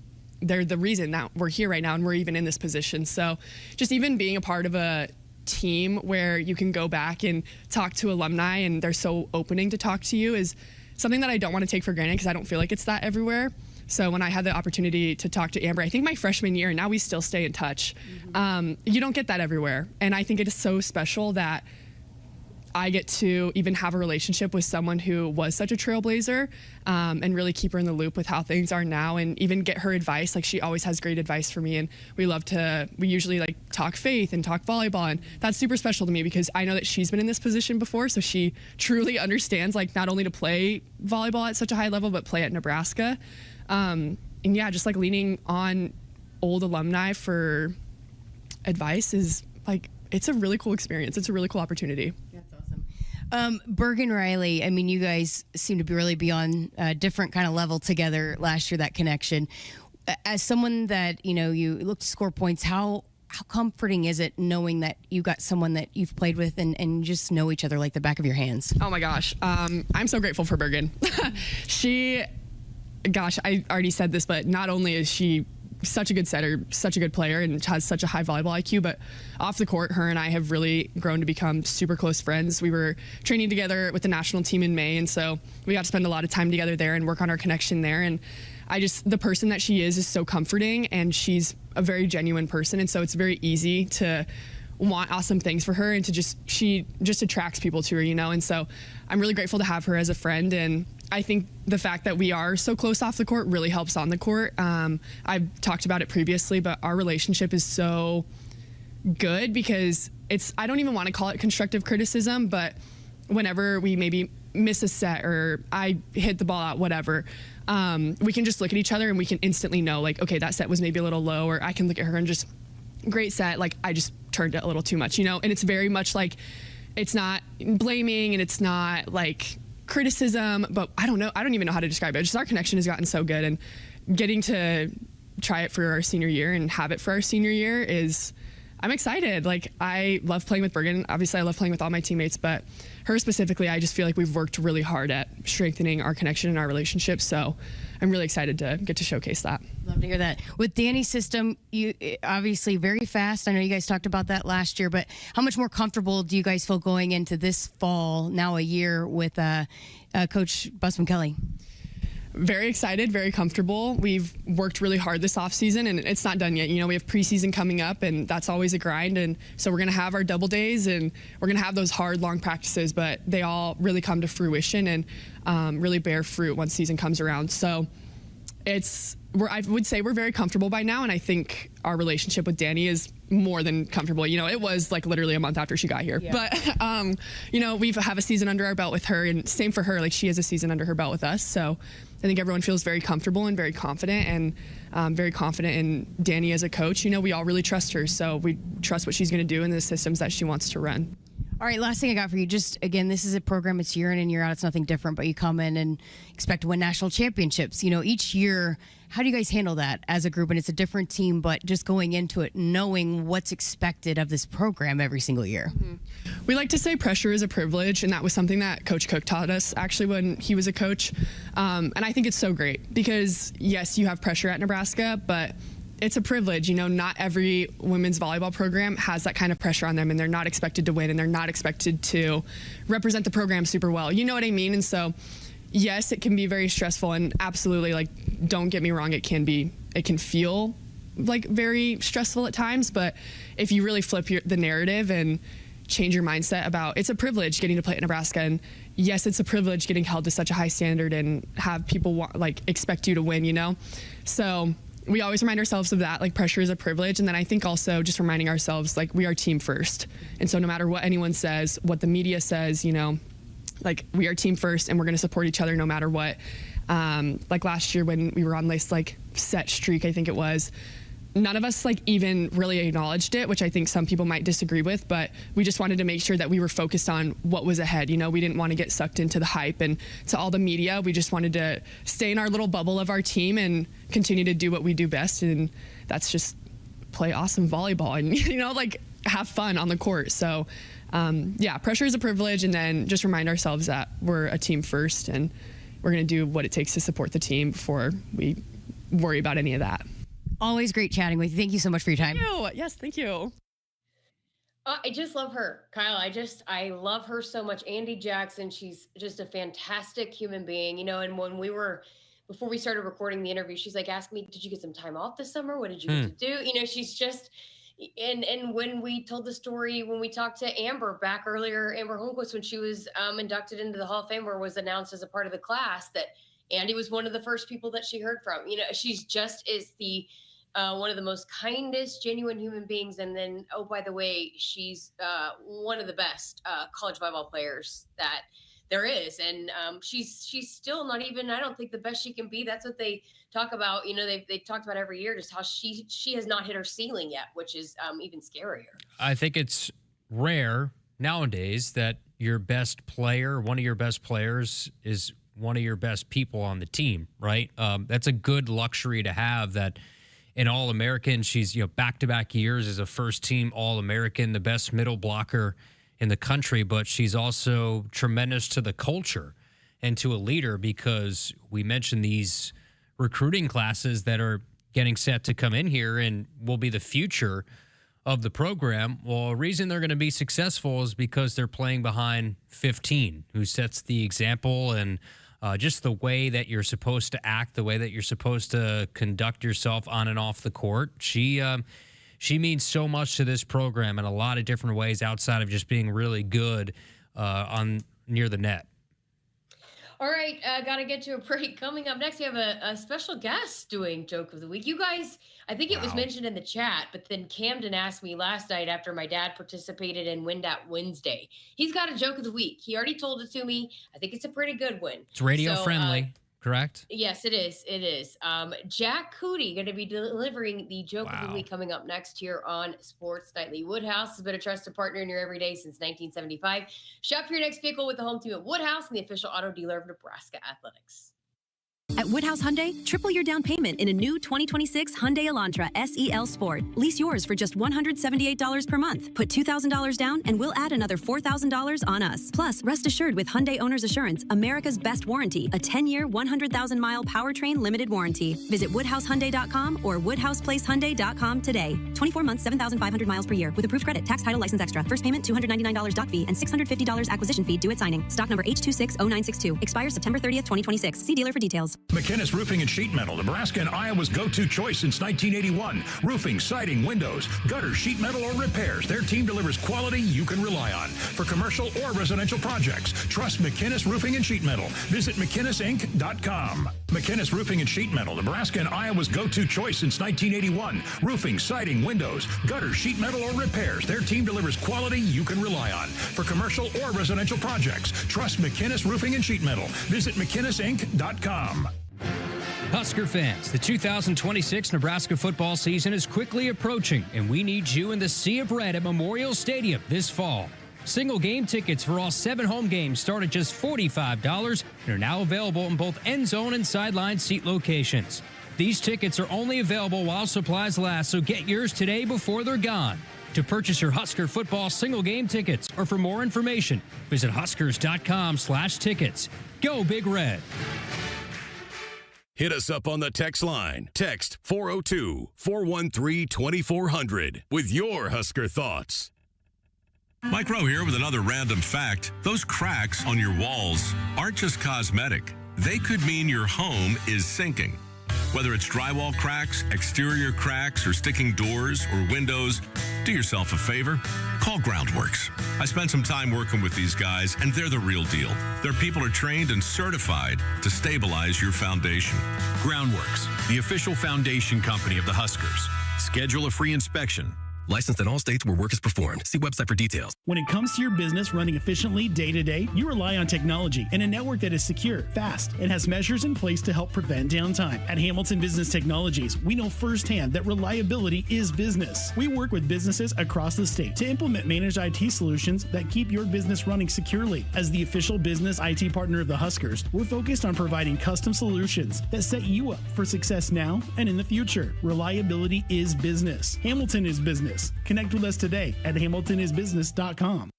S19: they're the reason that we're here right now and we're even in this position. So just even being a part of a team where you can go back and talk to alumni and they're so opening to talk to you is something that I don't want to take for granted because I don't feel like it's that everywhere. So when I had the opportunity to talk to Amber, I think my freshman year, and now we still stay in touch, you don't get that everywhere. And I think it is so special that I get to even have a relationship with someone who was such a trailblazer and really keep her in the loop with how things are now and even get her advice. Like she always has great advice for me and we usually like talk faith and talk volleyball and that's super special to me because I know that she's been in this position before. So she truly understands like not only to play volleyball at such a high level, but play at Nebraska. And yeah, just like leaning on old alumni for advice is like, it's a really cool experience. It's a really cool opportunity.
S18: Bergen Riley, I mean, you guys seem to be really be on a different kind of level together last year, that connection. As someone that, you know, you look to score points, how comforting is it knowing that you got someone that you've played with and just know each other like the back of your hands?
S19: Oh my gosh. I'm so grateful for Bergen. I already said this, but not only is she such a good setter, such a good player, and has such a high volleyball IQ, but off the court, her and I have really grown to become super close friends. We were training together with the national team in May, and so we got to spend a lot of time together there and work on our connection there. And the person that she is so comforting, and she's a very genuine person, and so it's very easy to want awesome things for her, and she just attracts people to her, you know. And so I'm really grateful to have her as a friend, and I think the fact that we are so close off the court really helps on the court. I've talked about it previously, but our relationship is so good because I don't even want to call it constructive criticism, but whenever we maybe miss a set or I hit the ball out, whatever, we can just look at each other and we can instantly know like, okay, that set was maybe a little low, or I can look at her and just, great set, like I just turned it a little too much, you know. And it's very much like, it's not blaming and it's not like criticism, but I don't even know how to describe it. Just our connection has gotten so good, and getting to try it for our senior year and have it for our senior year I'm excited. Like I love playing with Bergen. Obviously I love playing with all my teammates, but her specifically, I just feel like we've worked really hard at strengthening our connection and our relationship. So I'm really excited to get to showcase that.
S18: Love to hear that. With Danny's system, you obviously very fast. I know you guys talked about that last year, but how much more comfortable do you guys feel going into this fall, now a year with Coach Busman Kelly?
S19: Very excited, very comfortable. We've worked really hard this offseason, and it's not done yet. You know, we have preseason coming up, and that's always a grind. And so we're going to have our double days, and we're going to have those hard, long practices, but they all really come to fruition and really bear fruit once season comes around. So I would say we're very comfortable by now, and I think our relationship with Danny is more than comfortable. You know, it was like literally a month after she got here. Yeah. But, you know, we have a season under our belt with her, and same for her. Like, she has a season under her belt with us. So I think everyone feels very comfortable and very confident, and very confident in Danny as a coach. You know, we all really trust her, so we trust what she's going to do in the systems that she wants to run.
S18: All right, last thing I got for you. Just, again, this is a program. It's year in and year out. It's nothing different, but you come in and expect to win national championships. You know, each year, how do you guys handle that as a group? And it's a different team, but just going into it, knowing what's expected of this program every single year.
S19: Mm-hmm. We like to say pressure is a privilege, and that was something that Coach Cook taught us, actually, when he was a coach. And I think it's so great because, yes, you have pressure at Nebraska, but it's a privilege. You know, not every women's volleyball program has that kind of pressure on them, and they're not expected to win, and they're not expected to represent the program super well. You know what I mean? And so yes, it can be very stressful, and absolutely, like, don't get me wrong, it can feel like very stressful at times, but if you really flip the narrative and change your mindset about, it's a privilege getting to play at Nebraska, and yes, it's a privilege getting held to such a high standard and have people expect you to win, you know? So we always remind ourselves of that, like, pressure is a privilege. And then I think also just reminding ourselves, like, we are team first. And so no matter what anyone says, what the media says, you know, like, we are team first and we're going to support each other no matter what. Like last year when we were on this like set streak, I think it was, none of us like even really acknowledged it, which I think some people might disagree with, but we just wanted to make sure that we were focused on what was ahead. You know, we didn't want to get sucked into the hype and to all the media. We just wanted to stay in our little bubble of our team and continue to do what we do best. And that's just play awesome volleyball and, you know, like have fun on the court. So yeah, pressure is a privilege. And then just remind ourselves that we're a team first and we're going to do what it takes to support the team before we worry about any of that.
S18: Always great chatting with you. Thank you so much for your time.
S19: Thank you. Yes, thank you.
S7: I just love her, Kyle. I love her so much. Andi Jackson, she's just a fantastic human being, you know, and before we started recording the interview, she's like asking me, did you get some time off this summer? What did you get to do? You know, she's just, and when we told the story, when we talked to Amber back earlier, Amber Holmquist, when she was inducted into the Hall of Fame or was announced as a part of the class, that Andi was one of the first people that she heard from. You know, she's just is the one of the most kindest, genuine human beings. And then, oh, by the way, she's one of the best college volleyball players that there is. And she's still not even, I don't think, the best she can be. That's what they talk about. You know, they talked about every year, just how she has not hit her ceiling yet, which is even scarier. I
S2: think it's rare nowadays that your best player, one of your best players, is one of your best people on the team, right? That's a good luxury to have, that an All-American. She's, you know, back-to-back years as a first-team All-American, the best middle blocker in the country, but she's also tremendous to the culture and to a leader, because we mentioned these recruiting classes that are getting set to come in here and will be the future of the program. Well, a reason they're going to be successful is because they're playing behind 15, who sets the example, and just the way that you're supposed to act, the way that you're supposed to conduct yourself on and off the court. She means so much to this program in a lot of different ways outside of just being really good on near the net.
S7: All right, got to get to a break. Coming up next, we have a special guest doing Joke of the Week. You guys, I think it was mentioned in the chat, but then Camden asked me last night after my dad participated in Windat Wednesday. He's got a Joke of the Week. He already told it to me. I think it's a pretty good one.
S2: It's radio friendly, correct?
S7: Yes, it is. It is. Jack Coody going to be delivering the Joke of the Week coming up next here on Sports Nightly. Woodhouse has been a trusted partner in your everyday since 1975. Shop for your next vehicle with the home team at Woodhouse and the official auto dealer of Nebraska Athletics.
S8: At Woodhouse Hyundai, triple your down payment in a new 2026 Hyundai Elantra SEL Sport. Lease yours for just $178 per month. Put $2,000 down and we'll add another $4,000 on us. Plus, rest assured with Hyundai Owner's Assurance, America's best warranty, a 10-year, 100,000-mile powertrain limited warranty. Visit WoodhouseHyundai.com or WoodhousePlaceHyundai.com today. 24 months, 7,500 miles per year with approved credit, tax, title, license extra. First payment, $299 doc fee and $650 acquisition fee due at signing. Stock number H260962. Expires September 30th, 2026. See dealer for details.
S5: McInnis Roofing and Sheet Metal, Nebraska and Iowa's go-to choice since 1981. Roofing, siding, windows, gutters, sheet metal, or repairs. Their team delivers quality you can rely on. For commercial or residential projects, trust McInnis Roofing and Sheet Metal. Visit McInnisInc.com. McInnis Roofing and Sheet Metal, Nebraska and Iowa's go-to choice since 1981. Roofing, siding, windows, gutters, sheet metal, or repairs. Their team delivers quality you can rely on. For commercial or residential projects, trust McInnis Roofing and Sheet Metal. Visit McInnisInc.com.
S2: Husker fans, the 2026 Nebraska football season is quickly approaching, and we need you in the Sea of Red at Memorial Stadium this fall. Single game tickets for all 7 home games start at just $45 and are now available in both end zone and sideline seat locations. These tickets are only available while supplies last, so get yours today before they're gone. To purchase your Husker football single game tickets or for more information, visit huskers.com/tickets. Go Big Red.
S3: Hit us up on the text line. Text 402-413-2400 with your Husker thoughts.
S9: Mike Rowe here with another random fact. Those cracks on your walls aren't just cosmetic.
S3: they could mean your home is sinking. Whether it's drywall cracks, exterior cracks, or sticking doors or windows, do yourself a favor. Call Groundworks. I spent some time working with these guys, and they're the real deal. Their people are trained and certified to stabilize your foundation.
S9: Groundworks, the official foundation company of the Huskers. Schedule a free inspection. Licensed in all states where work is performed. See website for details.
S10: When it comes to your business running efficiently day to day, you rely on technology and a network that is secure, fast, and has measures in place to help prevent downtime. At Hamilton Business Technologies, we know firsthand that reliability is business. We work with businesses across the state to implement managed IT solutions that keep your business running securely. As the official business IT partner of the Huskers, we're focused on providing custom solutions that set you up for success now and in the future. Reliability is business. Hamilton is business. Connect with us today at hamiltonisbusiness.com.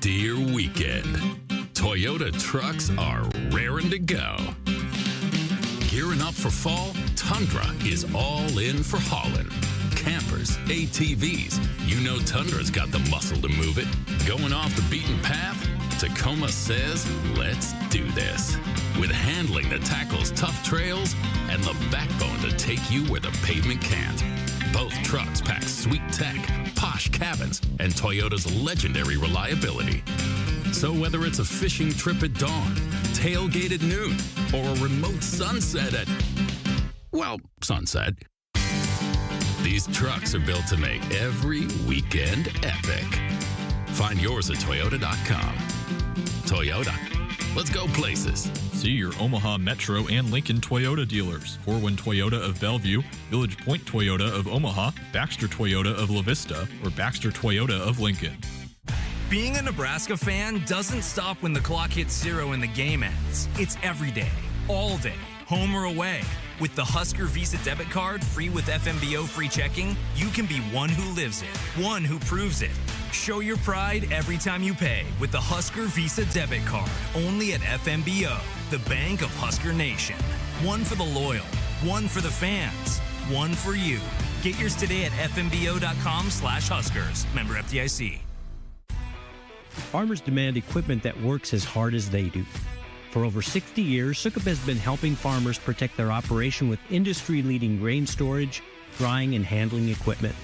S20: Dear weekend, Toyota trucks are raring to go. Gearing up for fall, Tundra is all in for hauling. Campers, ATVs, you know Tundra's got the muscle to move it. Going off the beaten path? Tacoma says, let's do this. With handling that tackles tough trails and the backbone to take you where the pavement can't. Both trucks pack sweet tech, posh cabins, and Toyota's legendary reliability. So whether it's a fishing trip at dawn, tailgate at noon, or a remote sunset at, well, sunset, these trucks are built to make every weekend epic. Find yours at Toyota.com. Toyota, let's go places.
S6: See your Omaha Metro and Lincoln Toyota dealers. Corwin Toyota of Bellevue, Village Point Toyota of Omaha, Baxter Toyota of La Vista, or Baxter Toyota of Lincoln.
S13: Being a Nebraska fan doesn't stop when the clock hits 0 and the game ends. It's every day, all day, home or away. With the Husker Visa debit card, free with FMBO free checking, you can be one who lives it, one who proves it. Show your pride every time you pay with the Husker Visa debit card, only at FMBO, the bank of Husker Nation. One for the loyal, one for the fans, one for you. Get yours today at fmbo.com/Huskers. Member FDIC.
S21: Farmers demand equipment that works as hard as they do. For over 60 years, Sukup has been helping farmers protect their operation with industry-leading grain storage, drying, and handling equipment.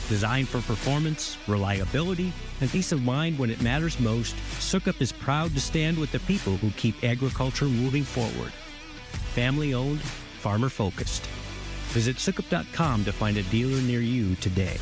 S21: Designed for performance, reliability, and peace of mind when it matters most, Sukup is proud to stand with the people who keep agriculture moving forward. Family-owned, farmer-focused. Visit Sukup.com to find a dealer near you today.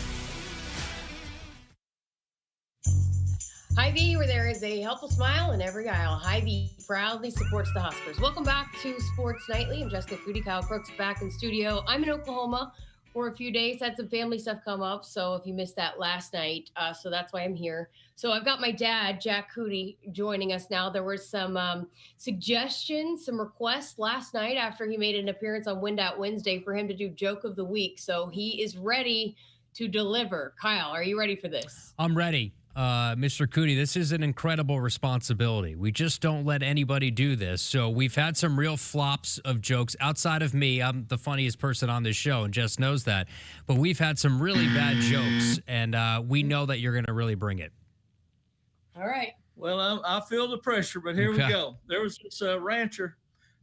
S7: Hy-Vee, where there is a helpful smile in every aisle. Hy-Vee proudly supports the Huskers. Welcome back to Sports Nightly. I'm Jessica Coody. Kyle Crooks back in studio. I'm in Oklahoma for a few days. Had some family stuff come up, so if you missed that last night, so that's why I'm here. So I've got my dad, Jack Coody, joining us now. There were some suggestions, some requests last night after he made an appearance on Wind Out Wednesday for him to do Joke of the Week. So he is ready to deliver. Kyle, are you ready for this?
S2: I'm ready. Mr. Coody, this is an incredible responsibility. We just don't let anybody do this. So we've had some real flops of jokes outside of me. I'm the funniest person on this show, and Jess knows that. But we've had some really bad jokes, and we know that you're going to really bring it.
S7: All right.
S22: Well, I feel the pressure, but here we go. There was this rancher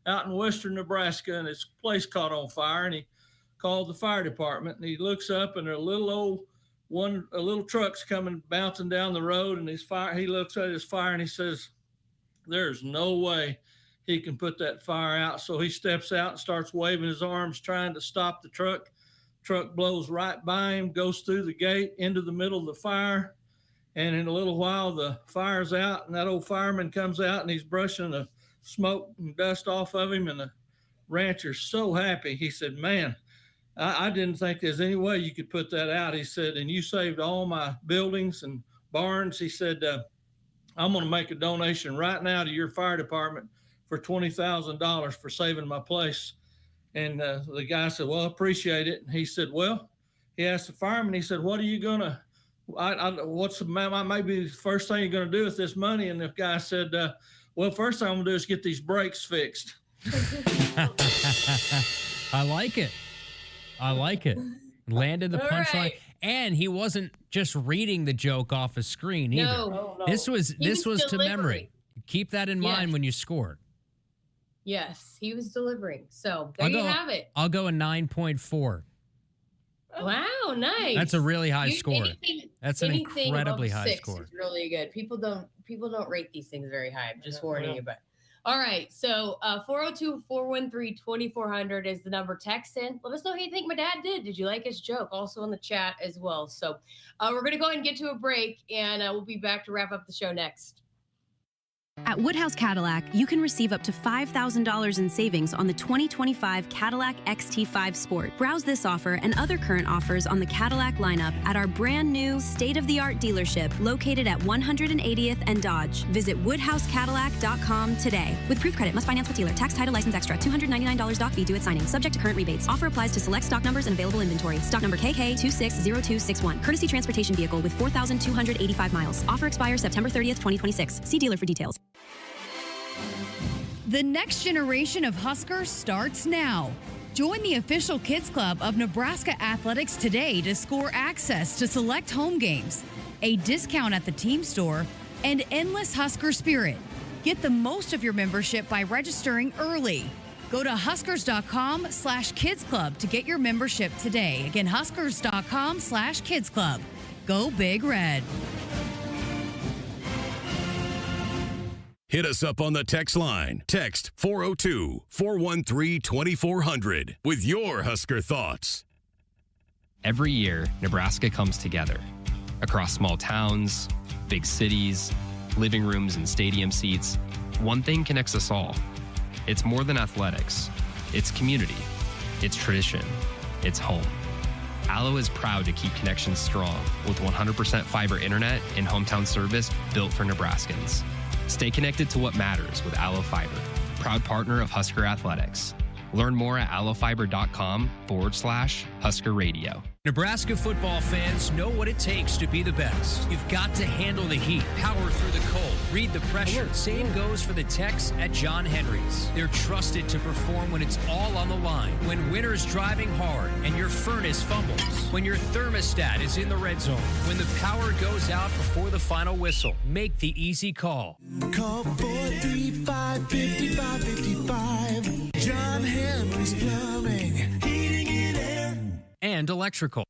S22: out in western Nebraska, and his place caught on fire, and he called the fire department, and he looks up, and a little truck's coming bouncing down the road, and he looks at his fire and he says, there's no way he can put that fire out. So he steps out and starts waving his arms, trying to stop the truck. Truck blows right by him, goes through the gate into the middle of the fire. And in a little while, the fire's out, and that old fireman comes out, and he's brushing the smoke and dust off of him. And the rancher's so happy. He said, man, I didn't think there's any way you could put that out. He said, and you saved all my buildings and barns. He said, I'm going to make a donation right now to your fire department for $20,000 for saving my place. And the guy said, well, I appreciate it. And he said, well, he asked the fireman, he said, what are you going to, maybe the first thing you're going to do with this money? And the guy said, well, first thing I'm going to do is get these brakes fixed.
S2: I like it. Landed the punchline. Right. And he wasn't just reading the joke off a screen either.
S7: No.
S2: This was to memory. Keep that in mind when you score.
S7: Yes, he was delivering. So there you have it.
S2: I'll go a 9.4.
S7: Wow, nice.
S2: That's a really high score. That's an
S7: anything
S2: incredibly
S7: above
S2: high
S7: 6
S2: score.
S7: is really good. People don't rate these things very high. I'm just warning you. But all right, so 402-413-2400 is the number. Text in. Let us know how you think my dad did. Did you like his joke? Also in the chat as well. So we're gonna go ahead and get to a break, and we'll be back to wrap up the show next.
S8: At Woodhouse Cadillac, you can receive up to $5,000 in savings on the 2025 Cadillac XT5 Sport. Browse this offer and other current offers on the Cadillac lineup at our brand new state-of-the-art dealership located at 180th and Dodge. Visit woodhousecadillac.com today. With proof credit, must finance with dealer. Tax, title, license extra. $299 doc fee due at signing. Subject to current rebates. Offer applies to select stock numbers and available inventory. Stock number KK260261. Courtesy transportation vehicle with 4,285 miles. Offer expires September 30th, 2026. See dealer for details.
S1: The next generation of Huskers starts now. Join the official Kids Club of Nebraska Athletics today to score access to select home games, a discount at the team store, and endless Husker spirit. Get the most of your membership by registering early. Go to huskers.com/Kids Club to get your membership today. Again, huskers.com/Kids Club. Go Big Red.
S3: Hit us up on the text line. Text 402-413-2400 with your Husker thoughts.
S17: Every year, Nebraska comes together. Across small towns, big cities, living rooms and stadium seats, one thing connects us all. It's more than athletics. It's community. It's tradition. It's home. Allo is proud to keep connections strong with 100% fiber internet and hometown service built for Nebraskans. Stay connected to what matters with Allo Fiber, proud partner of Husker Athletics. Learn more at allofiber.com/Husker Radio.
S11: Nebraska football fans know what it takes to be the best. You've got to handle the heat, power through the cold, read the pressure. Same goes for the techs at John Henry's. They're trusted to perform when it's all on the line. When winter's driving hard and your furnace fumbles. When your thermostat is in the red zone. When the power goes out before the final whistle. Make the easy call.
S15: Call 435-5555. John Henry's Plumbing, Heating and Air.
S11: And electrical.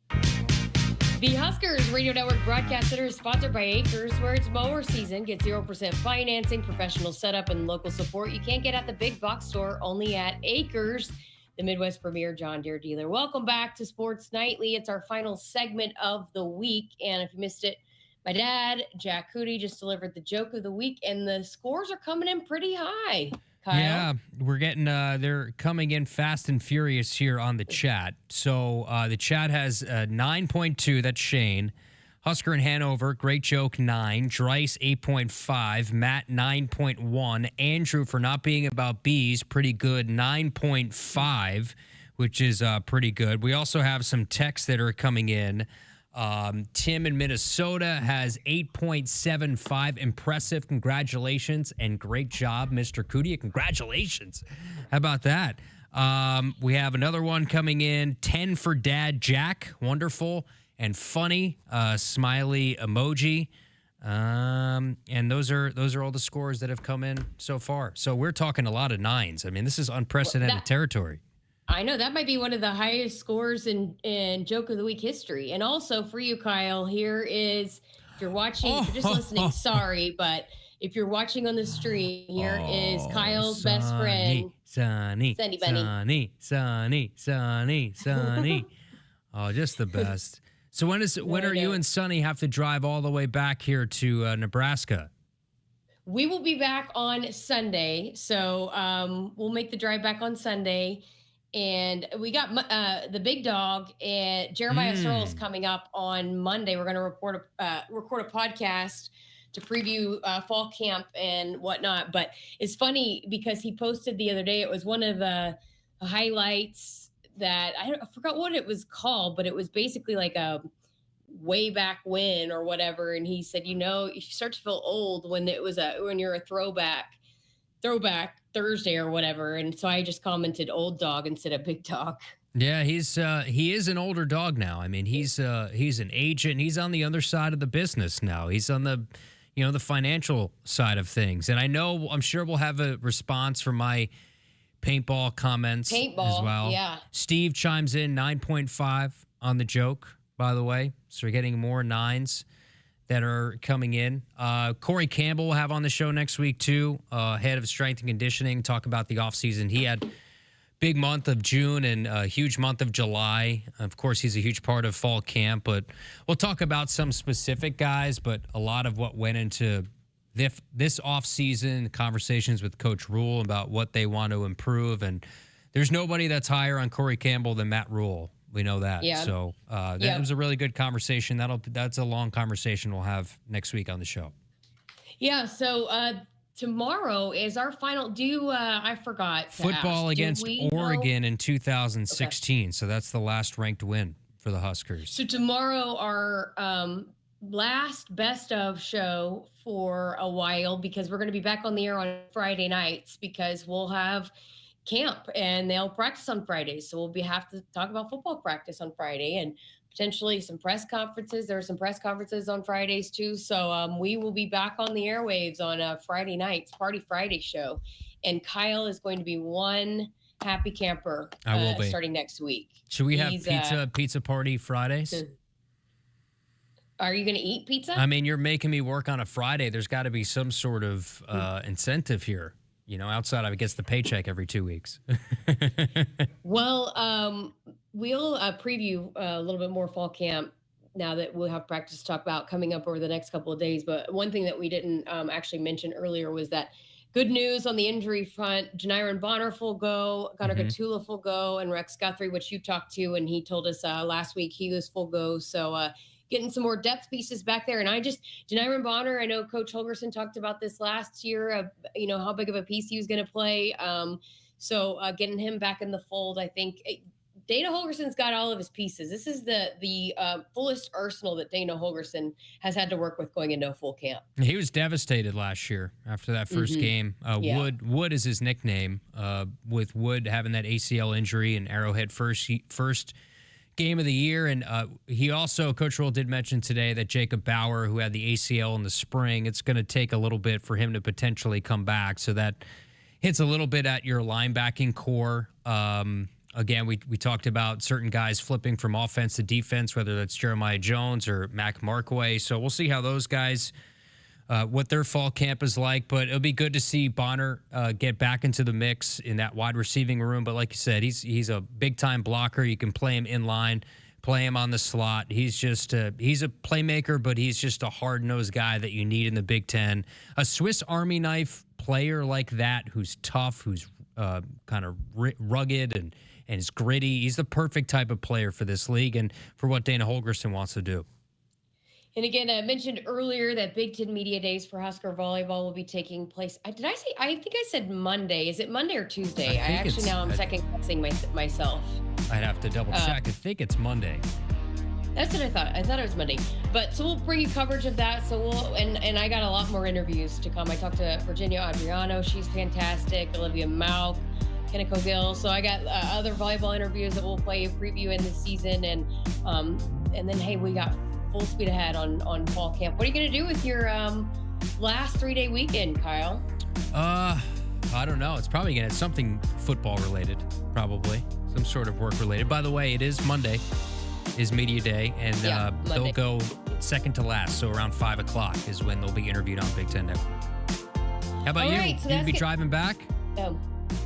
S7: The Huskers Radio Network Broadcast Center is sponsored by Akrs, where it's mower season. Get 0% financing, professional setup, and local support you can't get at the big box store, only at Akrs, the Midwest premier John Deere dealer. Welcome back to Sports Nightly. It's our final segment of the week. And if you missed it, my dad, Jack Coody, just delivered the joke of the week, and the scores are coming in pretty high. Kyle?
S2: Yeah, we're getting, they're coming in fast and furious here on the chat. So the chat has 9.2, that's Shane. Husker and Hanover, great joke, 9. Dreiss, 8.5. Matt, 9.1. Andrew, for not being about bees, pretty good, 9.5, which is pretty good. We also have some texts that are coming in. Tim in Minnesota has 8.75. Impressive. Congratulations and great job, Mr. Coody. Congratulations. How about that? We have another one coming in. 10 for Dad Jack. Wonderful and funny. Smiley emoji. And those are all the scores that have come in so far. So we're talking a lot of 9s. I mean, this is unprecedented territory.
S7: I know that might be one of the highest scores in Joke of the Week history. And also for you, Kyle, here is, if you're watching, if you're just listening, sorry, but if you're watching on the stream, here is Kyle's best friend,
S2: Sonny
S7: Bunny.
S2: Sonny. Oh, just the best. So when are you and Sonny have to drive all the way back here to Nebraska?
S7: We will be back on Sunday. So we'll make the drive back on Sunday. And we got the big dog and Jeremiah Searles coming up on Monday. We're going to record a podcast to preview fall camp and whatnot. But it's funny because he posted the other day. It was one of the highlights that I forgot what it was called, but it was basically like a way back when or whatever. And he said, you start to feel old when when you're a throwback Thursday or whatever. And so I just commented old dog instead of big dog.
S2: Yeah, he is an older dog now. I mean, he's an agent. He's on the other side of the business now. He's on the the financial side of things. And I'm sure we'll have a response from my paintball comments as well.
S7: Yeah.
S2: Steve chimes in 9.5 on the joke, by the way. So we're getting more 9s that are coming in. Corey Campbell will have on the show next week, too, head of strength and conditioning, talk about the offseason. He had big month of June and a huge month of July. Of course, he's a huge part of fall camp, but we'll talk about some specific guys, but a lot of what went into this offseason, conversations with Coach Rule about what they want to improve. And there's nobody that's higher on Corey Campbell than Matt Rule. We know that.
S7: Yeah.
S2: So that was a really good conversation. That's a long conversation we'll have next week on the show.
S7: Yeah. So tomorrow is our final. I forgot to
S2: football
S7: ask,
S2: against Oregon in 2016. Okay. So that's the last ranked win for the Huskers.
S7: So tomorrow our last best of show for a while, because we're going to be back on the air on Friday nights because we'll have camp and they'll practice on Fridays. So we'll have to talk about football practice on Friday and potentially some press conferences. There are some press conferences on Fridays too. So we will be back on the airwaves on a Friday night's Party Friday show. And Kyle is going to be one happy camper starting next week.
S2: Should we have pizza party Fridays?
S7: Are you going to eat pizza?
S2: I mean, you're making me work on a Friday. There's got to be some sort of incentive here. Outside of, I guess, the paycheck every 2 weeks.
S7: Well, we'll preview a little bit more fall camp now that we'll have practice to talk about coming up over the next couple of days. But one thing that we didn't actually mention earlier was that good news on the injury front. Janiron Bonner will go, Gunnar Gatula will go, and Rex Guthrie, which you talked to, and he told us last week he was full go. So getting some more depth pieces back there. And Janiron Bonner, I know Coach Holgerson talked about this last year, how big of a piece he was going to play. So getting him back in the fold, I think Dana Holgerson's got all of his pieces. This is the fullest arsenal that Dana Holgerson has had to work with going into a full camp.
S2: He was devastated last year after that first game. Wood is his nickname, with Wood having that ACL injury and Arrowhead first game of the year. And he also, Coach Rule did mention today that Jacob Bauer, who had the ACL in the spring, it's going to take a little bit for him to potentially come back. So that hits a little bit at your linebacking core. Again, we talked about certain guys flipping from offense to defense, whether that's Jeremiah Jones or Mac Markway. So we'll see how those guys, what their fall camp is like. But it'll be good to see Bonner get back into the mix in that wide receiving room. But like you said, he's a big-time blocker. You can play him in line, play him on the slot. He's a playmaker, but he's just a hard-nosed guy that you need in the Big Ten. A Swiss Army knife player like that who's tough, who's kind of rugged and is gritty. He's the perfect type of player for this league and for what Dana Holgerson wants to do.
S7: And again, I mentioned earlier that Big Ten Media Days for Husker Volleyball will be taking place. I think I said Monday. Is it Monday or Tuesday? I'm second guessing myself.
S2: I'd have to double check. I think it's Monday.
S7: That's what I thought. I thought it was Monday. But so we'll bring you coverage of that. So and I got a lot more interviews to come. I talked to Virginia Adriano. She's fantastic. Olivia Mauk, Kenneco Gill. So I got other volleyball interviews that we'll play a preview in this season. And then, hey, we got full speed ahead on fall camp. What are you going to do with your last 3-day weekend, Kyle?
S2: I don't know. It's probably going to something football related, probably some sort of work related. By the way, it is Monday, is media day, and they'll go second to last. So around 5 o'clock is when they'll be interviewed on Big Ten Network. How about you?
S7: Right, so
S2: you be driving back?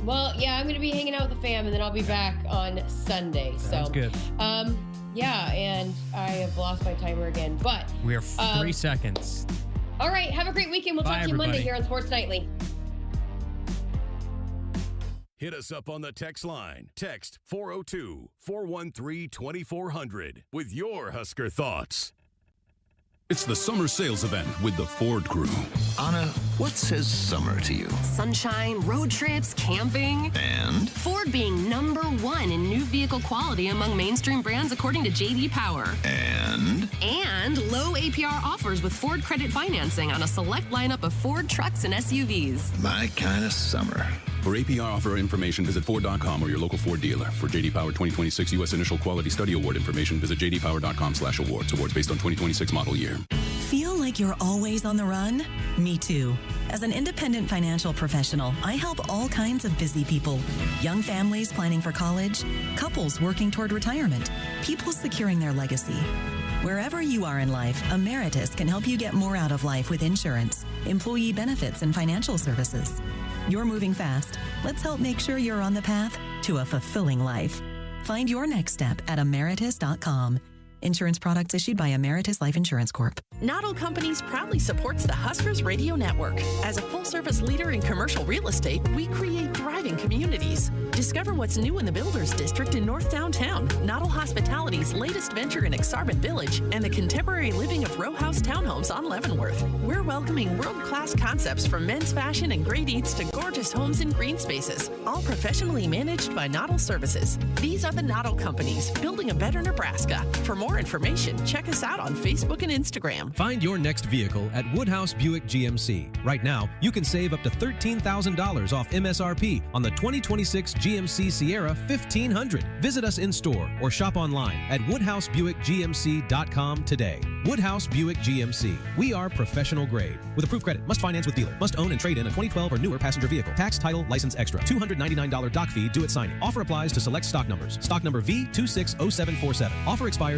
S7: Well, yeah, I'm going to be hanging out with the fam, and then I'll be back on Sunday.
S2: Sounds good.
S7: Yeah, and I have lost my timer again, but
S2: we are 3 seconds.
S7: All right, have a great weekend. We'll talk to you Monday here on Sports Nightly.
S3: Hit us up on the text line. Text 402-413-2400 with your Husker thoughts.
S12: It's the summer sales event with the Ford crew.
S14: Anna, what says summer to you?
S23: Sunshine, road trips, camping.
S14: And?
S23: Ford being #1 in new vehicle quality among mainstream brands according to J.D. Power.
S14: And
S23: low APR offers with Ford credit financing on a select lineup of Ford trucks and SUVs.
S14: My kind of summer.
S12: For APR offer information, visit Ford.com or your local Ford dealer. For J.D. Power 2026 U.S. Initial Quality Study Award information, visit jdpower.com/awards. Awards based on 2026 model year.
S24: Feel like
S4: you're always on the run? Me too. As an independent financial professional, I help all kinds of busy people. Young families planning for college, couples working toward retirement, people securing their legacy. Wherever you are in life, Emeritus can help you get more out of life with insurance, employee benefits, and financial services. You're moving fast. Let's help make sure you're on the path to a fulfilling life. Find your next step at emeritus.com. Insurance products issued by Emeritus Life Insurance Corp.
S16: Noddle Companies proudly supports the Huskers Radio Network. As a full-service leader in commercial real estate, we create thriving communities. Discover what's new in the Builders District in North Downtown, Noddle Hospitality's latest venture in Exarban Village, and the contemporary living of row house townhomes on Leavenworth. We're welcoming world-class concepts from men's fashion and great eats to gorgeous homes and green spaces, all professionally managed by Noddle Services. These are the Noddle Companies, building a better Nebraska. For more information, check us out on Facebook and Instagram.
S18: Find your next vehicle at Woodhouse Buick GMC. Right now, you can save up to $13,000 off MSRP on the 2026 GMC Sierra 1500. Visit us in store or shop online at WoodhouseBuickGMC.com today. Woodhouse Buick GMC. We are professional grade. With approved credit, must finance with dealer, must own and trade in a 2012 or newer passenger vehicle. Tax, title, license extra. $299 doc fee due at signing. Offer applies to select stock numbers. Stock number V260747. Offer expires